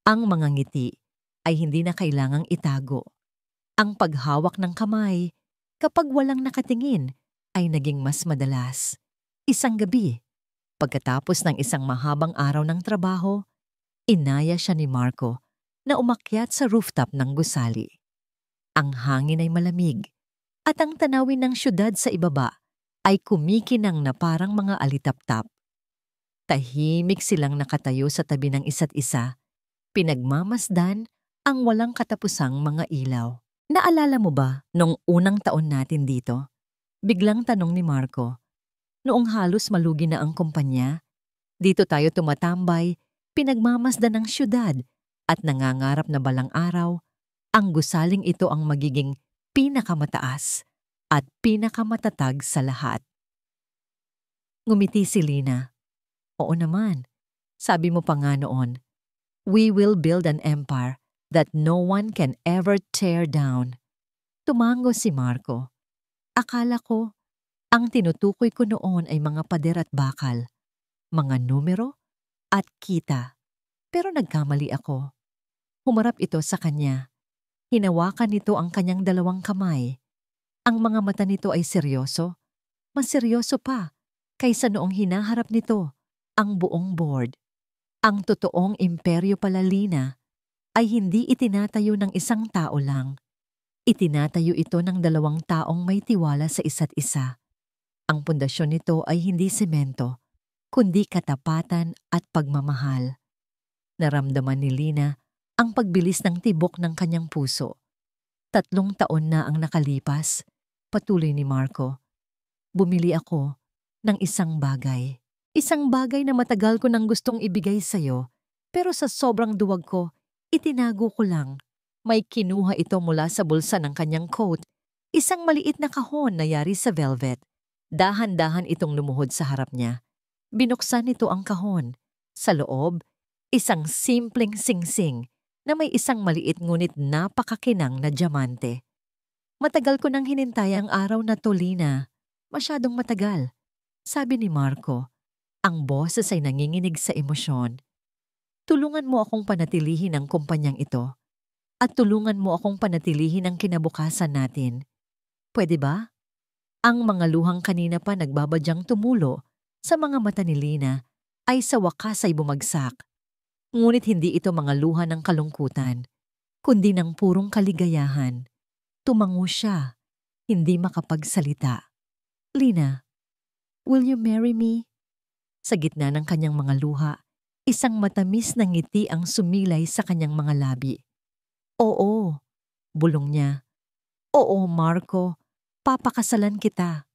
Ang mga ngiti ay hindi na kailangang itago. Ang paghawak ng kamay kapag walang nakatingin ay naging mas madalas. Isang gabi, pagkatapos ng isang mahabang araw ng trabaho, inaya siya ni Marco na umakyat sa rooftop ng gusali. Ang hangin ay malamig at ang tanawin ng syudad sa ibaba ay kumikinang na parang mga alitaptap. Tahimik silang nakatayo sa tabi ng isa't isa, pinagmamasdan ang walang katapusang mga ilaw. Naalala mo ba nung unang taon natin dito? Biglang tanong ni Marco. Noong halos malugi na ang kumpanya, dito tayo tumatambay, pinagmamasdan ng syudad at nangangarap na balang araw, ang gusaling ito ang magiging pinakamataas at pinakamatatag sa lahat. Ngumiti si Lina. Oo naman, sabi mo pa nga noon, we will build an empire that no one can ever tear down. Tumango si Marco. Akala ko, ang tinutukoy ko noon ay mga pader at bakal, mga numero at kita. Pero nagkamali ako. Humarap ito sa kanya. Hinawakan nito ang kanyang dalawang kamay. Ang mga mata nito ay seryoso. Mas seryoso pa kaysa noong hinaharap nito ang buong board. Ang totoong imperyo pala, Lina, ay hindi itinatayo ng isang tao lang. Itinatayo ito ng 2 taong may tiwala sa isa't isa. Ang pundasyon nito ay hindi semento, kundi katapatan at pagmamahal. Naramdaman ni Lina ang pagbilis ng tibok ng kanyang puso. 3 taon na ang nakalipas, patuloy ni Marco. Bumili ako ng isang bagay. Isang bagay na matagal ko nang gustong ibigay sa'yo, pero sa sobrang duwag ko, itinago ko lang. May kinuha ito mula sa bulsa ng kanyang coat, isang maliit na kahon na yari sa velvet. Dahan-dahan itong lumuhod sa harap niya. Binuksan nito ang kahon. Sa loob, isang simpleng singsing na may isang maliit ngunit napakakinang na diamante. Matagal ko nang hinintay ang araw na to, Lina. Masyadong matagal, sabi ni Marco. Ang boses ay nanginginig sa emosyon. Tulungan mo akong panatilihin ang kumpanyang ito at tulungan mo akong panatilihin ang kinabukasan natin. Pwede ba? Ang mga luhang kanina pa nagbabadyang tumulo sa mga mata ni Lina ay sa wakas ay bumagsak. Ngunit hindi ito mga luha ng kalungkutan, kundi ng purong kaligayahan. Tumango siya, hindi makapagsalita. Lina, will you marry me? Sa gitna ng kanyang mga luha, Isang matamis na ngiti ang sumilay sa kanyang mga labi. Oo, bulong niya. Oo, Marco, papakasalan kita.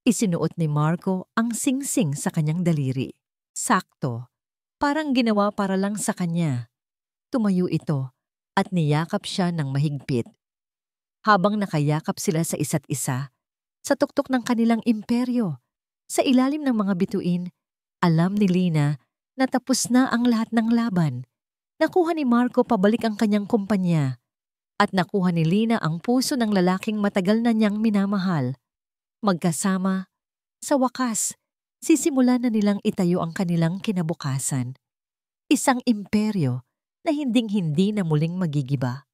Isinuot ni Marco ang singsing sa kanyang daliri. Sakto, parang ginawa para lang sa kanya. Tumayo ito at niyakap siya ng mahigpit. Habang nakayakap sila sa isa't isa, sa tuktok ng kanilang imperyo, sa ilalim ng mga bituin, alam ni Lina na tapos na ang lahat ng laban. Nakuha ni Marco pabalik ang kanyang kumpanya at nakuha ni Lina ang puso ng lalaking matagal na niyang minamahal. Magkasama, sa wakas, sisimulan na nilang itayo ang kanilang kinabukasan. Isang imperyo na hinding-hindi na muling magigiba.